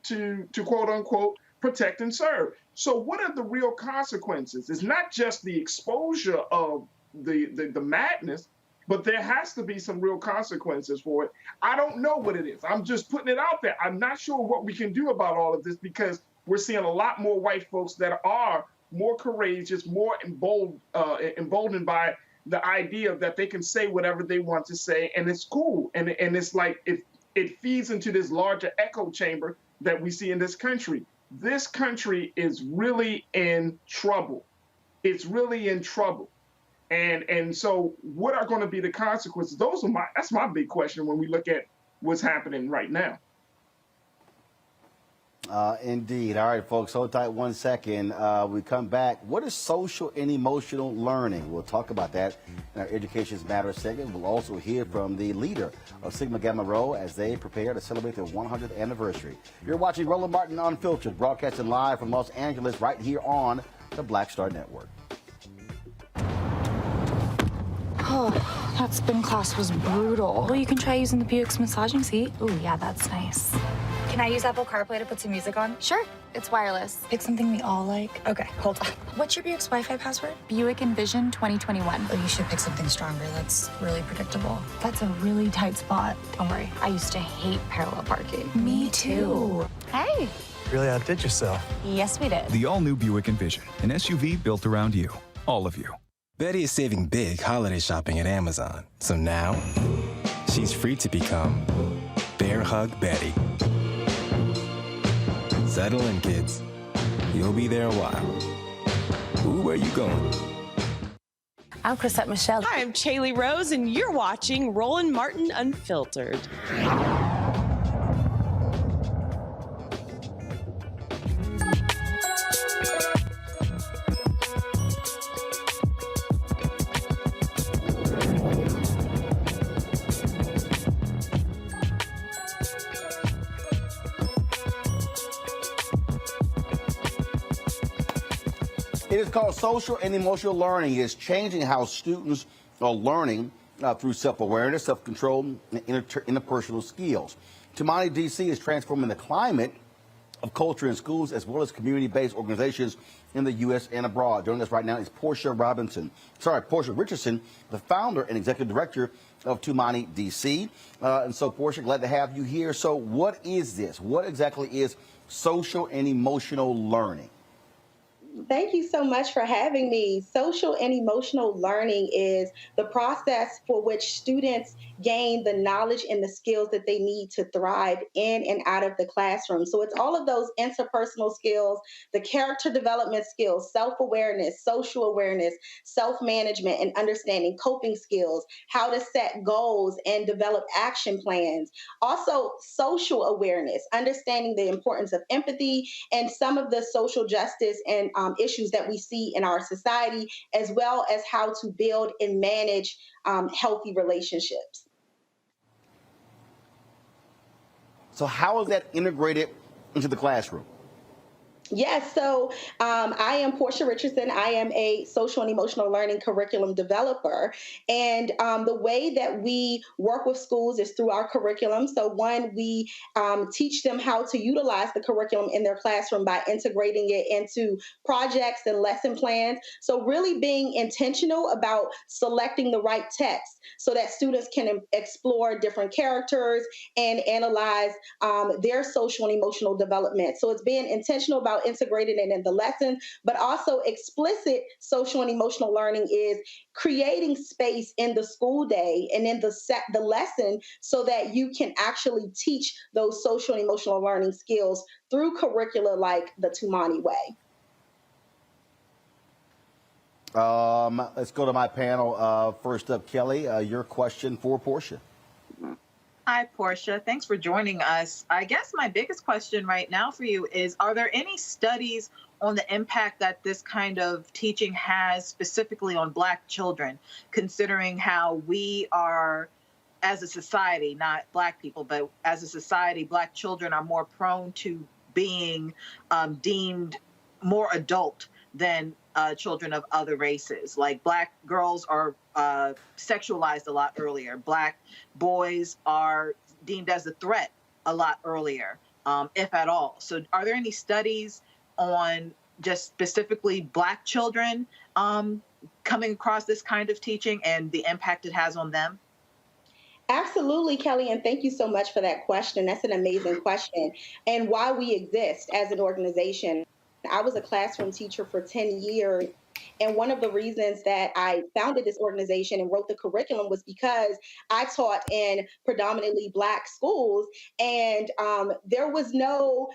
quote unquote protect and serve. So what are the real consequences? It's not just the exposure of the madness, but there has to be some real consequences for it. I don't know what it is. I'm just putting it out there. I'm not sure what we can do about all of this, because we're seeing a lot more white folks that are more courageous, more emboldened by the idea that they can say whatever they want to say, and it's cool. And it's like it feeds into this larger echo chamber that we see in this country. This country is really in trouble. It's really in trouble. And so what are going to be the consequences? That's my big question when we look at what's happening right now. Indeed. All right, folks, hold tight 1 second. We come back. What is social and emotional learning? We'll talk about that in our Education Matters segment. We'll also hear from the leader of Sigma Gamma Rho as they prepare to celebrate their 100th anniversary. You're watching Roland Martin Unfiltered, broadcasting live from Los Angeles right here on the Black Star Network. Oh, that spin class was brutal. Well, you can try using the Buick's massaging seat. Ooh, yeah, that's nice. Can I use Apple CarPlay to put some music on? Sure, it's wireless. Pick something we all like. Okay, hold on. What's your Buick's Wi-Fi password? Buick Envision 2021. Oh, you should pick something stronger. That's really predictable. That's a really tight spot. Don't worry, I used to hate parallel parking. Me too. Hey. Really outdid yourself. Yes, we did. The all-new Buick Envision, an SUV built around you, all of you. Betty is saving big holiday shopping at Amazon. So now, she's free to become Bear Hug Betty. Settle in, kids. You'll be there a while. Ooh, where you going? I'm Chrisette Michelle. Hi, I'm Chaley Rose, and you're watching Roland Martin Unfiltered. It is called social and emotional learning. It is changing how students are learning through self-awareness, self-control, and interpersonal skills. Tumani DC is transforming the climate of culture in schools as well as community-based organizations in the U.S. and abroad. Joining us right now is Portia Richardson, the founder and executive director of Tumani DC. And so, Portia, glad to have you here. So what is this? What exactly is social and emotional learning? Thank you so much for having me. Social and emotional learning is the process for which students gain the knowledge and the skills that they need to thrive in and out of the classroom. So it's all of those interpersonal skills, the character development skills, self-awareness, social awareness, self-management, and understanding coping skills, how to set goals and develop action plans. Also, social awareness, understanding the importance of empathy and some of the social justice and issues that we see in our society, as well as how to build and manage healthy relationships. So how is that integrated into the classroom? Yes, so I am Portia Richardson. I am a social and emotional learning curriculum developer. And the way that we work with schools is through our curriculum. So, one, we teach them how to utilize the curriculum in their classroom by integrating it into projects and lesson plans. So, really being intentional about selecting the right text so that students can explore different characters and analyze their social and emotional development. So, it's being intentional about integrating it in the lesson, but also explicit social and emotional learning is creating space in the school day and in the lesson so that you can actually teach those social and emotional learning skills through curricula like the Tumani way. Let's go to my panel. First up, Kelly, your question for Portia. Hi, Portia. Thanks for joining us. I guess my biggest question right now for you is, are there any studies on the impact that this kind of teaching has specifically on Black children, considering how we are, as a society, not Black people, but as a society, Black children are more prone to being deemed more adult than children of other races. Like Black girls are sexualized a lot earlier. Black boys are deemed as a threat a lot earlier, if at all. So are there any studies on just specifically Black children coming across this kind of teaching and the impact it has on them? Absolutely, Kelly, and thank you so much for that question. That's an amazing question. And why we exist as an organization. I was a classroom teacher for 10 years. And one of the reasons that I founded this organization and wrote the curriculum was because I taught in predominantly Black schools, and there was no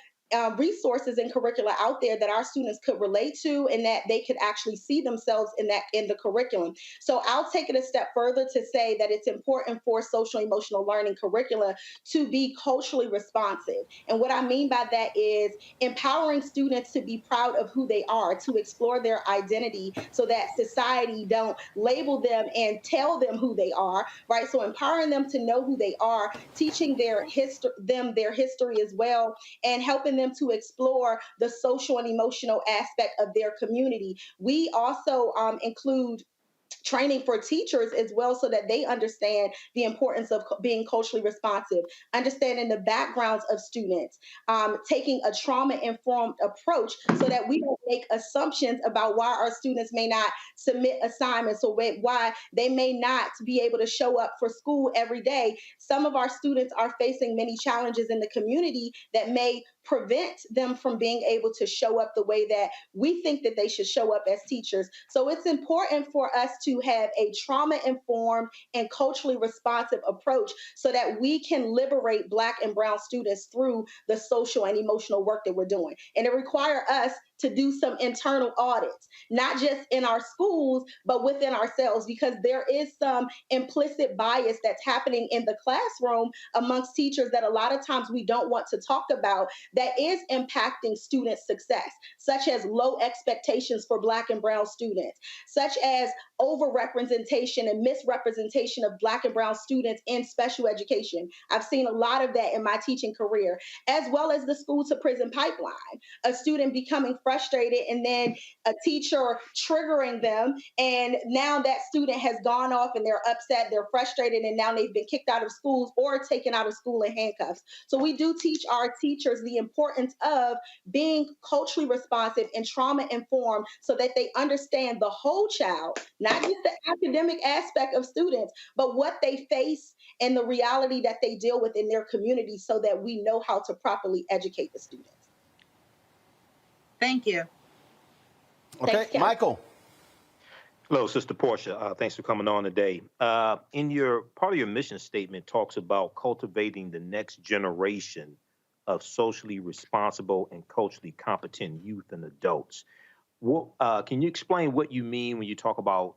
resources and curricula out there that our students could relate to and that they could actually see themselves in the curriculum. So I'll take it a step further to say that it's important for social emotional learning curricula to be culturally responsive. And what I mean by that is empowering students to be proud of who they are, to explore their identity so that society don't label them and tell them who they are, right? So empowering them to know who they are, teaching their history as well, and helping them to explore the social and emotional aspect of their community. We also include training for teachers as well so that they understand the importance of being culturally responsive, understanding the backgrounds of students, taking a trauma-informed approach so that we don't make assumptions about why our students may not submit assignments or why they may not be able to show up for school every day. Some of our students are facing many challenges in the community that may prevent them from being able to show up the way that we think that they should show up as teachers. So it's important for us to have a trauma-informed and culturally responsive approach so that we can liberate Black and Brown students through the social and emotional work that we're doing. And it requires us to do some internal audits, not just in our schools, but within ourselves, because there is some implicit bias that's happening in the classroom amongst teachers that a lot of times we don't want to talk about that is impacting student success, such as low expectations for Black and Brown students, such as overrepresentation and misrepresentation of Black and Brown students in special education. I've seen a lot of that in my teaching career, as well as the school to prison pipeline, a student becoming frustrated and then a teacher triggering them. And now that student has gone off and they're upset, they're frustrated, and now they've been kicked out of schools or taken out of school in handcuffs. So we do teach our teachers the importance of being culturally responsive and trauma informed so that they understand the whole child, not just the academic aspect of students, but what they face and the reality that they deal with in their community so that we know how to properly educate the students. Thank you. Okay, Thanks, Michael. Hello, Sister Portia. Thanks for coming on today. In your part of your mission statement talks about cultivating the next generation of socially responsible and culturally competent youth and adults. Can you explain what you mean when you talk about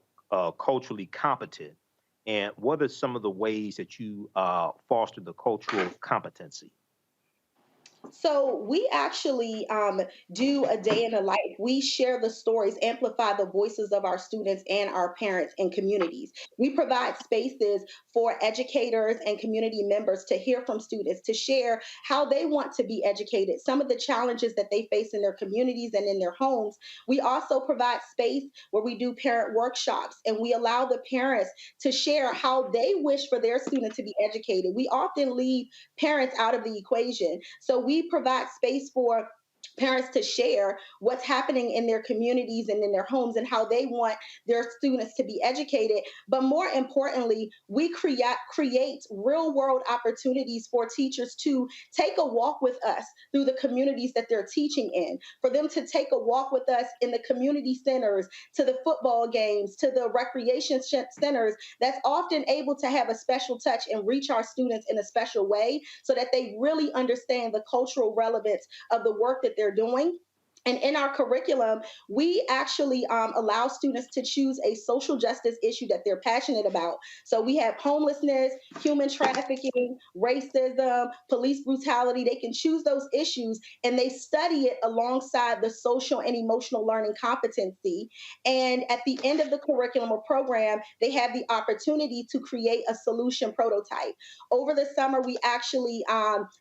culturally competent, and what are some of the ways that you foster the cultural competency? So we actually do a day in the life. We share the stories, amplify the voices of our students and our parents and communities. We provide spaces for educators and community members to hear from students, to share how they want to be educated, some of the challenges that they face in their communities and in their homes. We also provide space where we do parent workshops and we allow the parents to share how they wish for their student to be educated. We often leave parents out of the equation. So we provide space for parents to share what's happening in their communities and in their homes and how they want their students to be educated. But more importantly, we create real world opportunities for teachers to take a walk with us through the communities that they're teaching in, for them to take a walk with us in the community centers, to the football games, to the recreation centers, that's often able to have a special touch and reach our students in a special way so that they really understand the cultural relevance of the work that they're doing. And in our curriculum, we actually allow students to choose a social justice issue that they're passionate about. So we have homelessness, human trafficking, racism, police brutality. They can choose those issues and they study it alongside the social and emotional learning competency. And at the end of the curriculum or program, they have the opportunity to create a solution prototype. Over the summer, we actually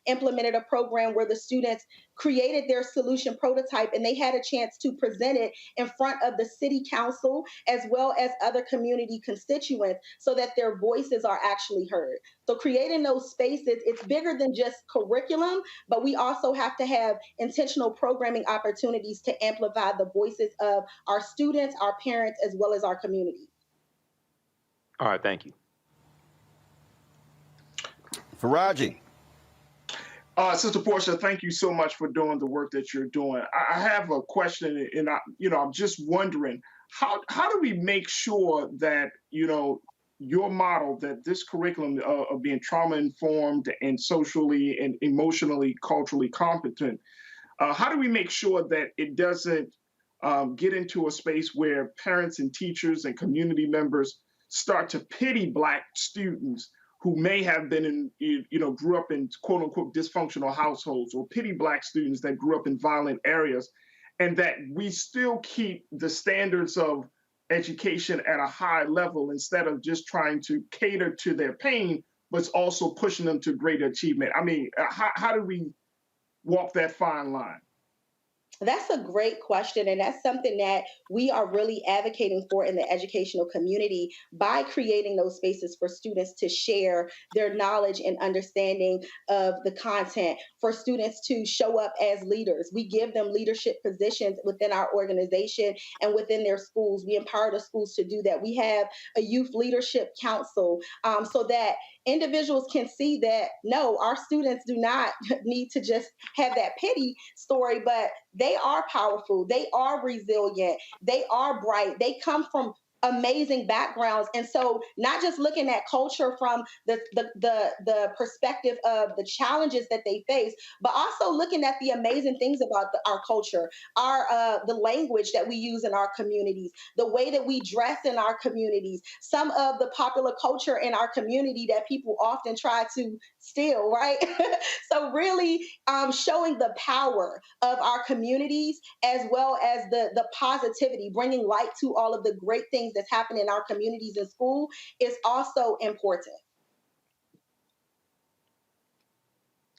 implemented a program where the students created their solution prototype and they had a chance to present it in front of the city council as well as other community constituents so that their voices are actually heard. So creating those spaces, it's bigger than just curriculum, but we also have to have intentional programming opportunities to amplify the voices of our students, our parents, as well as our community. All right, thank you. Faraji. Sister Portia, thank you so much for doing the work that you're doing. I have a question, and I'm just wondering, how do we make sure that, your model, that this curriculum of being trauma-informed and socially and emotionally, culturally competent, how do we make sure that it doesn't get into a space where parents and teachers and community members start to pity Black students who may have been grew up in quote unquote dysfunctional households, or pity Black students that grew up in violent areas, and that we still keep the standards of education at a high level instead of just trying to cater to their pain, but also pushing them to greater achievement. I mean, how do we walk that fine line? That's a great question, and that's something that we are really advocating for in the educational community by creating those spaces for students to share their knowledge and understanding of the content, for students to show up as leaders. We give them leadership positions within our organization and within their schools. We empower the schools to do that. We have a youth leadership council so that individuals can see that, no, our students do not need to just have that pity story, but they are powerful, they are resilient, they are bright, they come from amazing backgrounds. And so not just looking at culture from the perspective of the challenges that they face, but also looking at the amazing things about our culture, the language that we use in our communities, the way that we dress in our communities, some of the popular culture in our community that people often try to steal, right? So really showing the power of our communities as well as the positivity, bringing light to all of the great things that's happening in our communities and school is also important.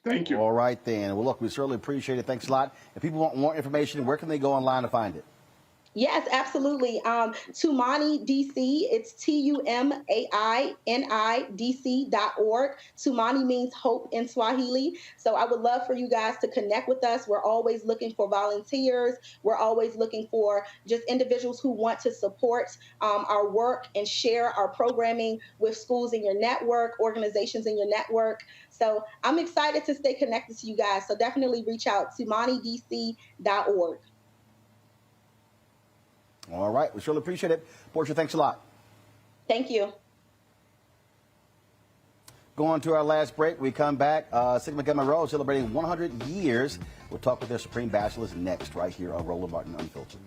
Thank you. All right, then. Well, look, we certainly appreciate it. Thanks a lot. If people want more information, where can they go online to find it? Yes, absolutely. Tumani DC, it's TUMAINIDC.org. Tumani means hope in Swahili. So I would love for you guys to connect with us. We're always looking for volunteers. We're always looking for just individuals who want to support our work and share our programming with schools in your network, organizations in your network. So I'm excited to stay connected to you guys. So definitely reach out to TumaniDC.org. All right. We surely appreciate it. Portia, thanks a lot. Thank you. Going to our last break. We come back. Sigma Gamma Rho celebrating 100 years. We'll talk with their Supreme Bachelors next, right here on Roland Martin Unfiltered.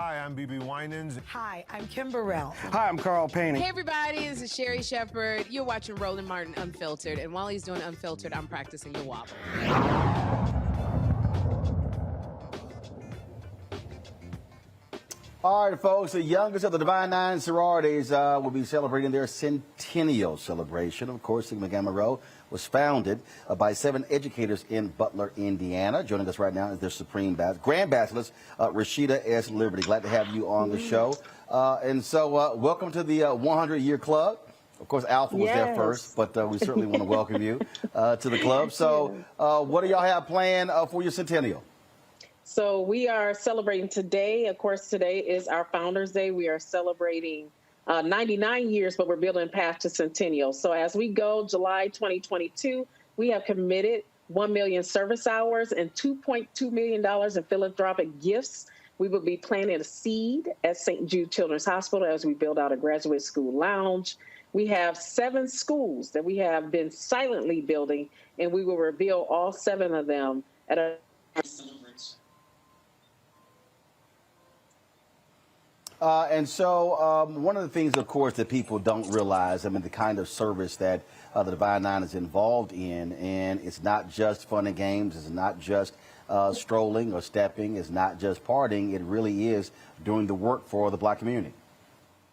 Hi, I'm BB Winans. Hi, I'm Kim Burrell. Hi, I'm Carl Payne. Hey, everybody, this is Sherry Shepherd. You're watching Roland Martin Unfiltered, and while he's doing Unfiltered, I'm practicing the wobble. All right, folks, the youngest of the Divine Nine sororities will be celebrating their centennial celebration. Of course, Sigma Gamma Rho was founded by 7 educators in Butler, Indiana. Joining us right now is their Supreme Grand Bacheloress, Rashida S. Liberty. Glad to have you on the show. And so welcome to the 100-year club. Of course, Alpha was there first, but we certainly want to welcome you to the club. So what do y'all have planned for your centennial? So we are celebrating today. Of course, today is our Founders Day. We are celebrating 99 years, but we're building a path to centennial. So as we go, July 2022, we have committed 1 million service hours and $2.2 million in philanthropic gifts. We will be planting a seed at St. Jude Children's Hospital as we build out a graduate school lounge. We have 7 schools that we have been silently building, and we will reveal all 7 of them at a celebration. And so one of the things, of course, that people don't realize, I mean, the kind of service that the Divine Nine is involved in, and it's not just fun and games, it's not just strolling or stepping, it's not just partying, it really is doing the work for the Black community.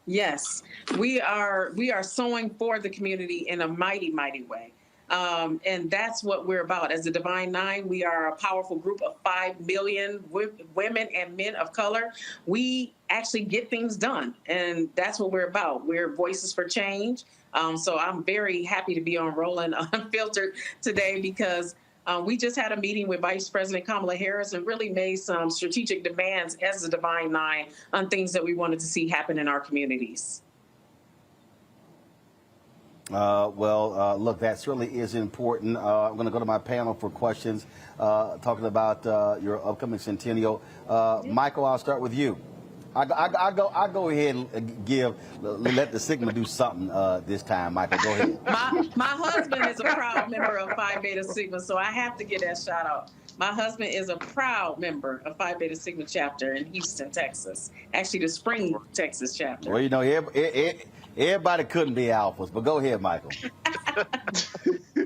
Yes, we are sowing for the community in a mighty, mighty way. And that's what we're about. As the Divine Nine, we are a powerful group of 5 million women and men of color. We actually get things done, and that's what we're about. We're voices for change. So I'm very happy to be on Roland Unfiltered today because we just had a meeting with Vice President Kamala Harris and really made some strategic demands as the Divine Nine on things that we wanted to see happen in our communities. Look, that certainly is important. I'm going to go to my panel for questions, talking about your upcoming centennial. Michael, I'll start with you. I go ahead and let the Sigma do something this time. Michael, go ahead. My husband is a proud member of Phi Beta Sigma, so I have to get that shout out. My husband is a proud member of Phi Beta Sigma chapter in Houston, Texas. Actually, the Spring, Texas chapter. Well, you know, everybody couldn't be alphas, but go ahead, Michael.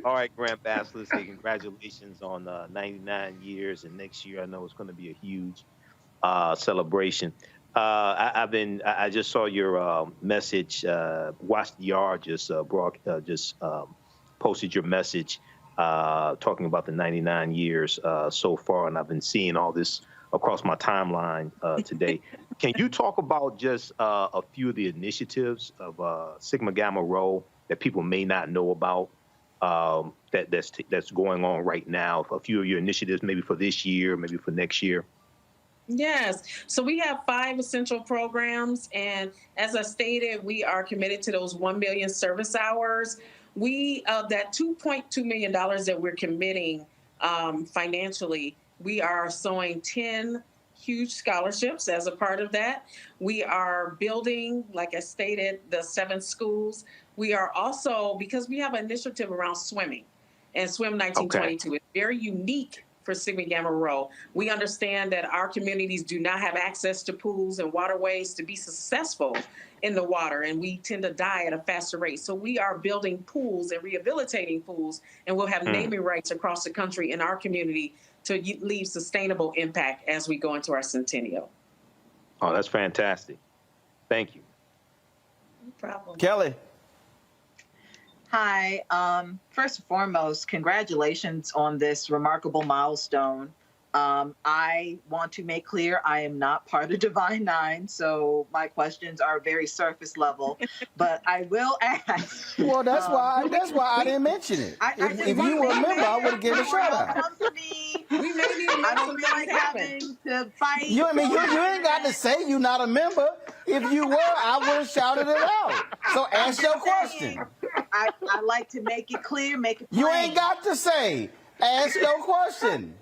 All right, Grand Bachelors, hey, congratulations on 99 years, and next year I know it's going to be a huge celebration. I just saw your message. Watch the Yard just posted your message talking about the 99 years so far, and I've been seeing all this across my timeline today. Can you talk about just a few of the initiatives of Sigma Gamma Rho that people may not know about that's going on right now? A few of your initiatives, maybe for this year, maybe for next year. Yes. So we have 5 essential programs. And as I stated, we are committed to those 1 million service hours. That $2.2 million that we're committing financially, we are sowing 10 huge scholarships as a part of that. We are building, like I stated, the 7 schools. We are also, because we have an initiative around swimming, and Swim 1922 is very unique for Sigma Gamma Rho. We understand that our communities do not have access to pools and waterways to be successful in the water, and we tend to die at a faster rate. So we are building pools and rehabilitating pools, and we'll have naming rights across the country in our community to leave sustainable impact as we go into our centennial. Oh, that's fantastic. Thank you. No problem. Kelly. Hi. First and foremost, congratulations on this remarkable milestone. I want to make clear I am not part of Divine Nine, so my questions are very surface level. But I will ask. Well, that's why I didn't mention it. If you were a member, I would have given a shout out. Come to me. We may need to I don't feel like having to fight. You ain't got to say you're not a member. If you were, I would have shouted it out. So ask your question. I like to make it clear, make it plain. You ain't got to say. Ask your question.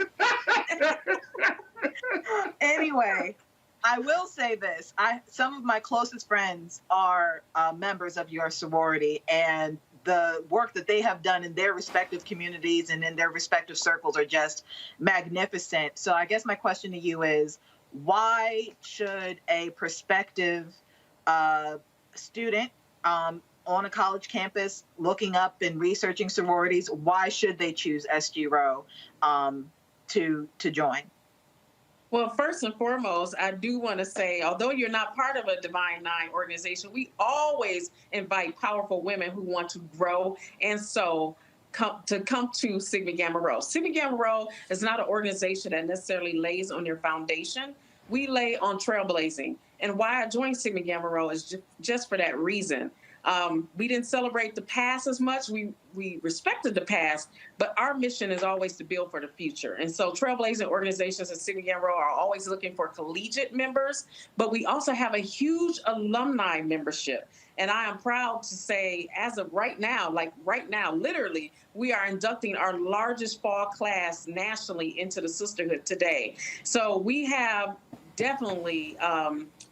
Anyway, I will say this. Some of my closest friends are members of your sorority, and the work that they have done in their respective communities and in their respective circles are just magnificent. So I guess my question to you is, why should a prospective student on a college campus looking up and researching sororities, why should they choose SG Row to join? Well, first and foremost, I do want to say, although you're not part of a Divine Nine organization, we always invite powerful women who want to grow and so come to Sigma Gamma Rho. Sigma Gamma Rho is not an organization that necessarily lays on your foundation. We lay on trailblazing. And why I joined Sigma Gamma Rho is just for that reason. We didn't celebrate the past as much. We respected the past, but our mission is always to build for the future. And so trailblazing organizations at Sigma Gamma Rho are always looking for collegiate members, but we also have a huge alumni membership. And I am proud to say, as of right now, literally, we are inducting our largest fall class nationally into the sisterhood today. So we have definitely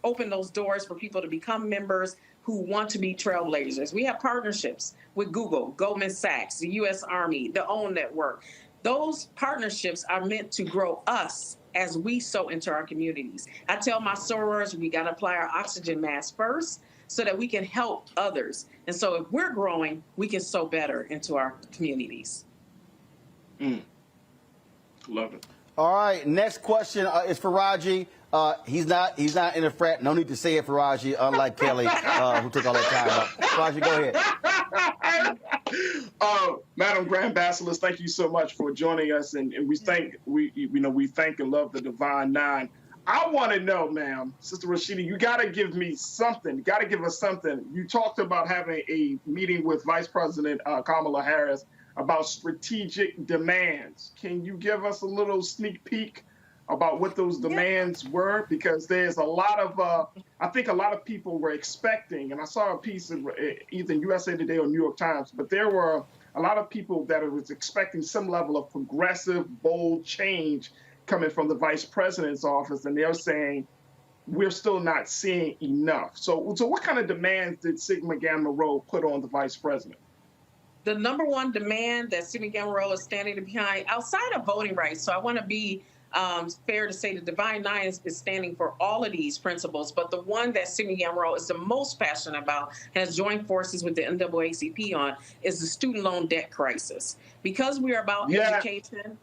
opened those doors for people to become members who want to be trailblazers. We have partnerships with Google, Goldman Sachs, the U.S. Army, the OWN Network. Those partnerships are meant to grow us as we sow into our communities. I tell my sorors we got to apply our oxygen mask first so that we can help others. And so if we're growing, we can sow better into our communities. Love it. All right, next question is for Raji. He's not in a frat. No need to say it for Raji, unlike Kelly, who took all that time up. Raji, go ahead. Madam Grand Basilisk, thank you so much for joining us, and we thank and love the Divine Nine. I want to know, ma'am, Sister Rashida, you got to give me something. You got to give us something. You talked about having a meeting with Vice President Kamala Harris about strategic demands. Can you give us a little sneak peek about what those demands were? Because there's a lot of, I think a lot of people were expecting, and I saw a piece in either USA Today or New York Times, but there were a lot of people that was expecting some level of progressive, bold change coming from the vice president's office, and they're saying, we're still not seeing enough. So what kind of demands did Sigma Gamma Rho put on the vice president? The number one demand that Sigma Gamma Rho is standing behind, outside of voting rights, so I want to be fair to say the Divine Nine is standing for all of these principles, but the one that Sigma Gamma Rho is the most passionate about, has joined forces with the NAACP on, is the student loan debt crisis. Because we are about education,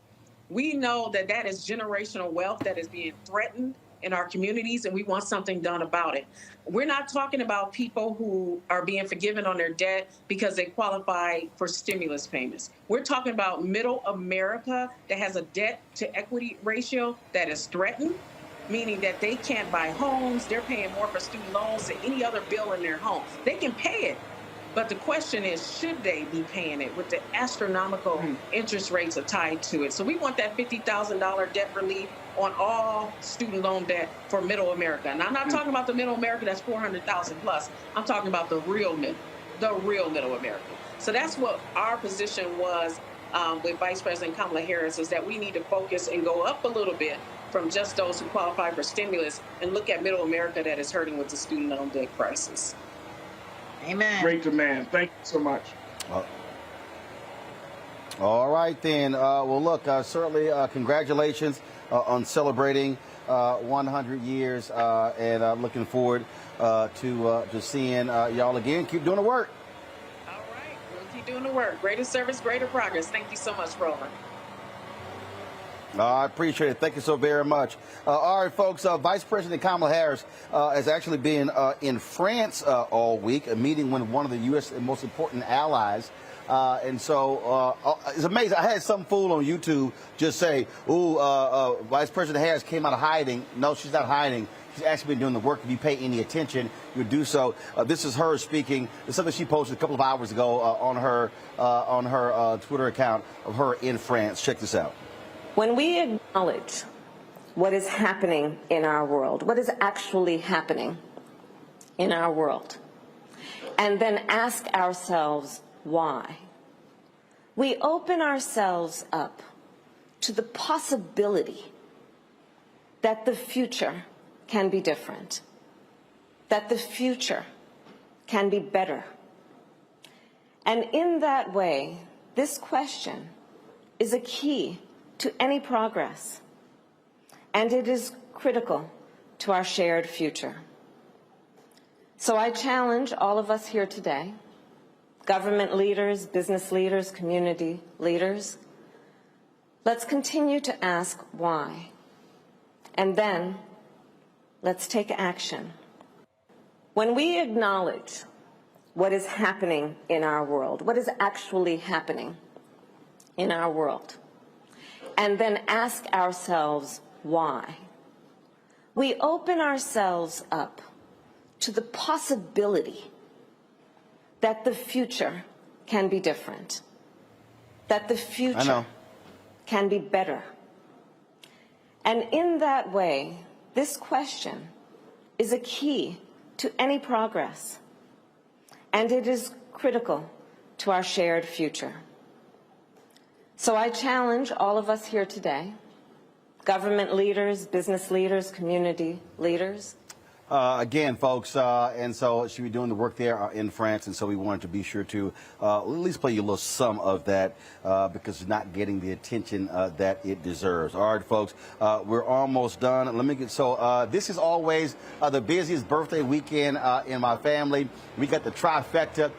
we know that that is generational wealth that is being threatened in our communities, and we want something done about it. We're not talking about people who are being forgiven on their debt because they qualify for stimulus payments. We're talking about middle America that has a debt to equity ratio that is threatened, meaning that they can't buy homes. They're paying more for student loans than any other bill in their home. They can pay it, but the question is, should they be paying it with the astronomical interest rates are tied to it? So we want that $50,000 debt relief on all student loan debt for middle America. And I'm not talking about the middle America that's 400,000 plus. I'm talking about the real middle America. So that's what our position was with Vice President Kamala Harris, is that we need to focus and go up a little bit from just those who qualify for stimulus and look at middle America that is hurting with the student loan debt crisis. Amen. Great demand. Thank you so much. All right, then. Well, look, certainly congratulations on celebrating 100 years, and I'm looking forward to seeing y'all again. Keep doing the work. All right. We'll keep doing the work. Greater service, greater progress. Thank you so much, Roland. I appreciate it. Thank you so very much. All right, folks, Vice President Kamala Harris has actually been in France all week, a meeting with one of the U.S. most important allies. And so it's amazing. I had some fool on YouTube just say, Vice President Harris came out of hiding. No, she's not hiding. She's actually been doing the work. If you pay any attention, you'll do so. This is her speaking. It's something she posted a couple of hours ago on her Twitter account of her in France. Check this out. When we acknowledge what is happening in our world, what is actually happening in our world, and then ask ourselves why, we open ourselves up to the possibility that the future can be different, that the future can be better. And in that way, this question is a key to any progress. and it is critical to our shared future. So I challenge all of us here today, government leaders, business leaders, community leaders, let's continue to ask why, and then let's take action. When we acknowledge what is happening in our world, what is actually happening in our world, and then ask ourselves why, we open ourselves up to the possibility that the future can be different, that the future can be better. And in that way, this question is a key to any progress, and it is critical to our shared future. So I challenge all of us here today, government leaders, business leaders, community leaders. Again, folks, and so she'll be doing the work there in France, and so we wanted to be sure to at least play you a little some of that because it's not getting the attention that it deserves. All right, folks, we're almost done. Let me get this is always the busiest birthday weekend in my family. We got the trifecta.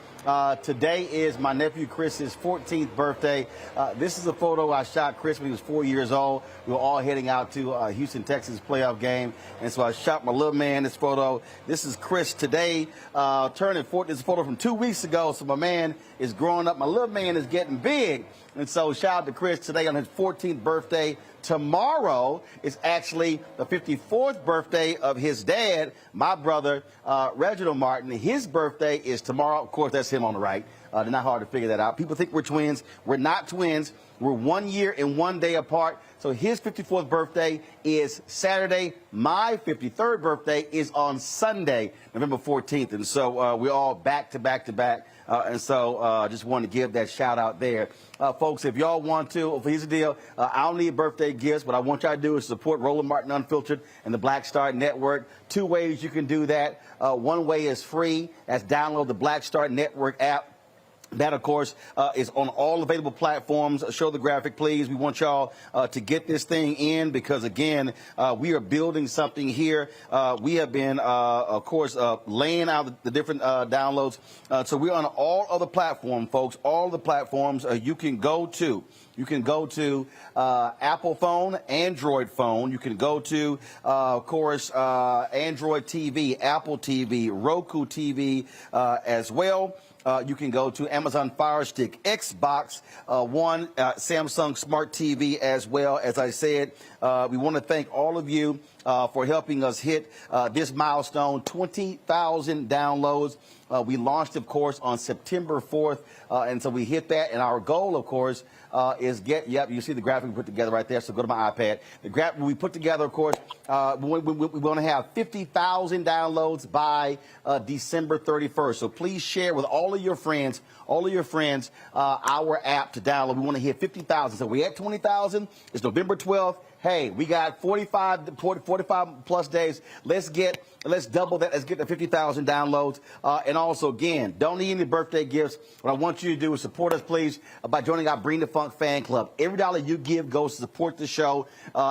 Today is my nephew Chris's 14th birthday. This is a photo I shot Chris when he was 4 years old. We were all heading out to Houston, Texas playoff game. And so I shot my little man this photo. This is Chris today, turning 40. This is a photo from 2 weeks ago. So my man is growing up. My little man is getting big. And so shout out to Chris today on his 14th birthday. Tomorrow is actually the 54th birthday of his dad, my brother, Reginald Martin. His birthday is tomorrow. Of course, that's him on the right. They're not hard to figure that out. People think we're twins. We're not twins. We're 1 year and 1 day apart. So his 54th birthday is Saturday. My 53rd birthday is on Sunday, November 14th. And so we're all back to back to back. And so just wanted to give that shout out there. Folks, if y'all want to, here's the deal. I don't need birthday gifts. What I want y'all to do is support Roland Martin Unfiltered and the Black Star Network. 2 ways you can do that. One way is free. That's download the Black Star Network app. That, of course, is on all available platforms. Show the graphic, please. We want y'all to get this thing in because, again, we are building something here. We have been, of course, laying out the different downloads. So we're on all other platforms, folks. All the platforms you can go to. You can go to Apple phone, Android phone. You can go to, of course, Android TV, Apple TV, Roku TV as well. You can go to Amazon Fire Stick, Xbox One, Samsung Smart TV as well. As I said, we want to thank all of you for helping us hit this milestone, 20,000 downloads. We launched, of course, on September 4th, and so we hit that. And our goal, of course, is you see the graphic we put together right there, so go to my iPad. The graphic we put together, of course, we want to have 50,000 downloads by December 31st. So please share with all of your friends, our app to download. We want to hit 50,000. So we're at 20,000. It's November 12th. Hey, we got 45 plus days. Let's double that. Let's get to 50,000 downloads. And also, again, don't need any birthday gifts. What I want you to do is support us, please, by joining our Bring the Funk fan club. Every dollar you give goes to support the show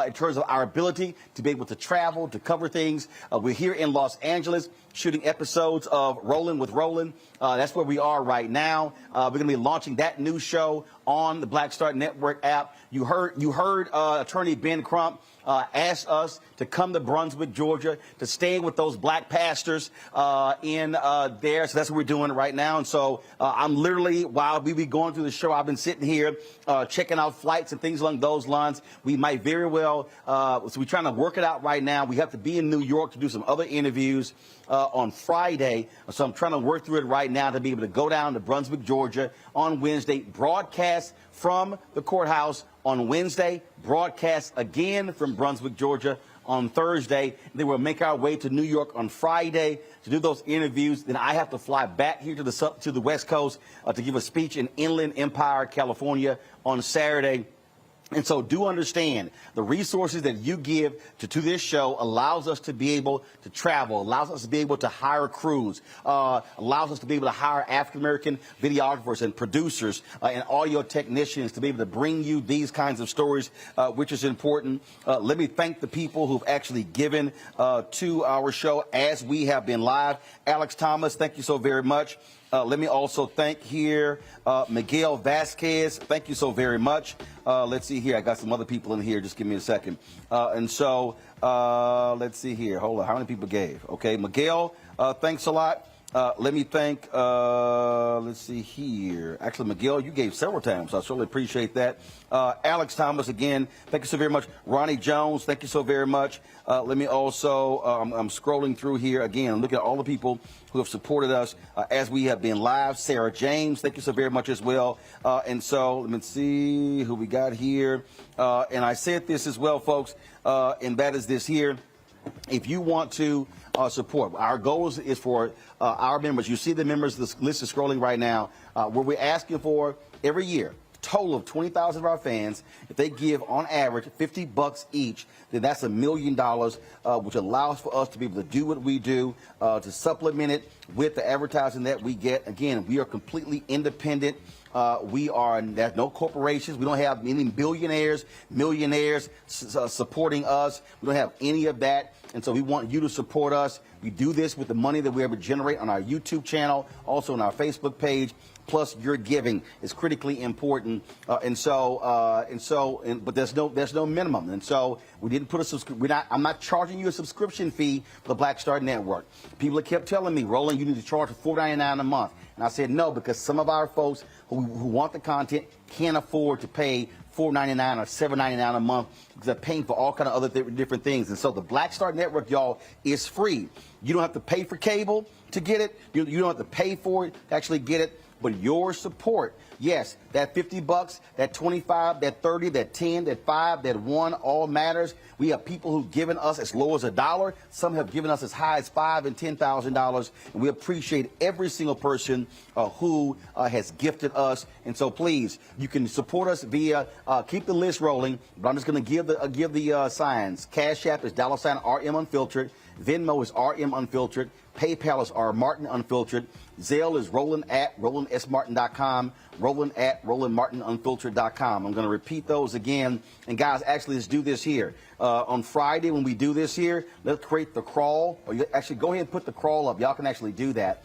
in terms of our ability to be able to travel, to cover things. We're here in Los Angeles shooting episodes of Rolling with Roland. That's where we are right now. We're going to be launching that new show on the Black Star Network app. You heard Attorney Ben Crump asked us to come to Brunswick, Georgia, to stay with those black pastors in there. So that's what we're doing right now. And so I'm literally, while we be going through the show, I've been sitting here checking out flights and things along those lines. We might very well, so we're trying to work it out right now. We have to be in New York to do some other interviews on Friday. So I'm trying to work through it right now to be able to go down to Brunswick, Georgia on Wednesday, broadcast from the courthouse on Wednesday, broadcast again from Brunswick, Georgia on Thursday. Then we'll make our way to New York on Friday to do those interviews. Then I have to fly back here to the West Coast to give a speech in Inland Empire, California on Saturday. And so do understand the resources that you give to this show allows us to be able to travel, allows us to be able to hire crews, allows us to be able to hire African-American videographers and producers and audio technicians to be able to bring you these kinds of stories, which is important. Let me thank the people who've actually given to our show as we have been live. Alex Thomas, thank you so very much. Let me also thank here Miguel Vasquez. Thank you so very much. Let's see here. I got some other people in here. Just give me a second. And so let's see here. Hold on. How many people gave? Okay, Miguel, thanks a lot. Let me thank, let's see here. Actually, Miguel, you gave several times, so I certainly appreciate that. Alex Thomas, again, thank you so very much. Ronnie Jones, thank you so very much. Let me also, I'm scrolling through here again, look at all the people who have supported us as we have been live. Sarah James, thank you so very much as well. And so let me see who we got here. And I said this as well, folks, and that is this here. If you want to support, our goal is for our members. You see the members, the list is scrolling right now, where we're asking for every year, total of 20,000 of our fans. If they give on average $50 each, then that's $1 million, which allows for us to be able to do what we do, to supplement it with the advertising that we get. Again, we are completely independent. There's no corporations. We don't have any billionaires, millionaires supporting us. We don't have any of that. And so we want you to support us. We do this with the money that we ever generate on our YouTube channel, also on our Facebook page. Plus, your giving is critically important, but there's no minimum, and so we didn't put a subscription. I'm not charging you a subscription fee for the Black Star Network. People have kept telling me, Roland, you need to charge $4.99 a month, and I said no, because some of our folks who want the content can't afford to pay $4.99 or $7.99 a month because they're paying for all kind of other different things. And so the Black Star Network, y'all, is free. You don't have to pay for cable to get it. You don't have to pay for it to actually get it. But your support, yes, that $50, that $25, that $30, that $10, that $5, that $1, all matters. We have people who've given us as low as $1. Some have given us as high as $5,000 and $10,000, and we appreciate every single person who has gifted us. And so, please, you can support us via keep the list rolling. But I'm just going to give the signs. Cash App is $RM Unfiltered. Venmo is RM Unfiltered. PayPal is R Martin Unfiltered. Zelle is Roland at RolandSMartin.com. Roland at RolandMartinUnfiltered.com. I'm going to repeat those again. And guys, actually, let's do this here. On Friday, when we do this here, let's create the crawl. Or you actually go ahead and put the crawl up. Y'all can actually do that,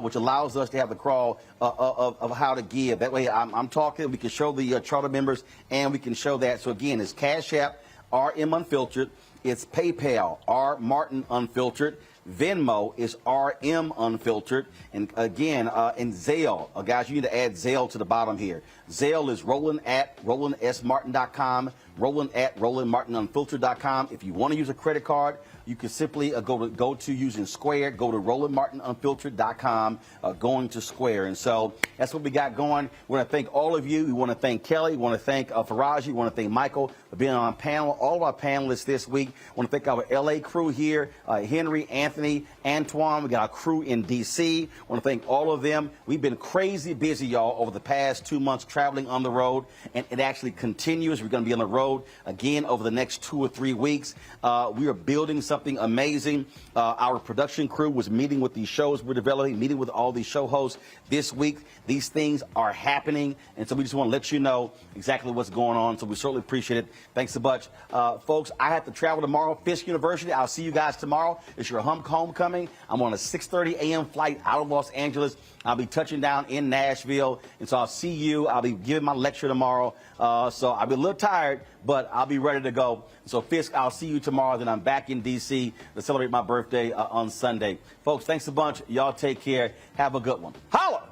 which allows us to have the crawl of how to give. That way, I'm talking. We can show the charter members, and we can show that. So again, it's Cash App, RM Unfiltered. It's PayPal, R Martin Unfiltered. Venmo is RM Unfiltered. And again, in Zelle, guys, you need to add Zelle to the bottom here. Zelle is Roland at RolandSMartin.com, Roland at RolandMartinUnfiltered.com. If you want to use a credit card, you can simply go to using Square, go to RolandMartinUnfiltered.com, going to Square. And so that's what we got going. We want to thank all of you. We want to thank Kelly. We want to thank Faraji. We want to thank Michael for being on panel. All of our panelists this week. We want to thank our LA crew here, Henry, Anthony, Antoine. We got our crew in DC. We want to thank all of them. We've been crazy busy, y'all, over the past 2 months traveling on the road, and it actually continues. We're going to be on the road again over the next 2 or 3 weeks. We are building something amazing. Our production crew was meeting with these shows we're developing, meeting with all these show hosts this week. These things are happening, and so we just want to let you know exactly what's going on. So we certainly appreciate it. Thanks so much. Folks, I have to travel tomorrow. Fisk University, I'll see you guys tomorrow. It's your homecoming. I'm on a 6:30 a.m. flight out of Los Angeles. I'll be touching down in Nashville, and so I'll see you. I'll be giving my lecture tomorrow, so I'll be a little tired, but I'll be ready to go. So, Fisk, I'll see you tomorrow. Then I'm back in D.C. to celebrate my birthday on Sunday. Folks, thanks a bunch. Y'all take care. Have a good one. Holla!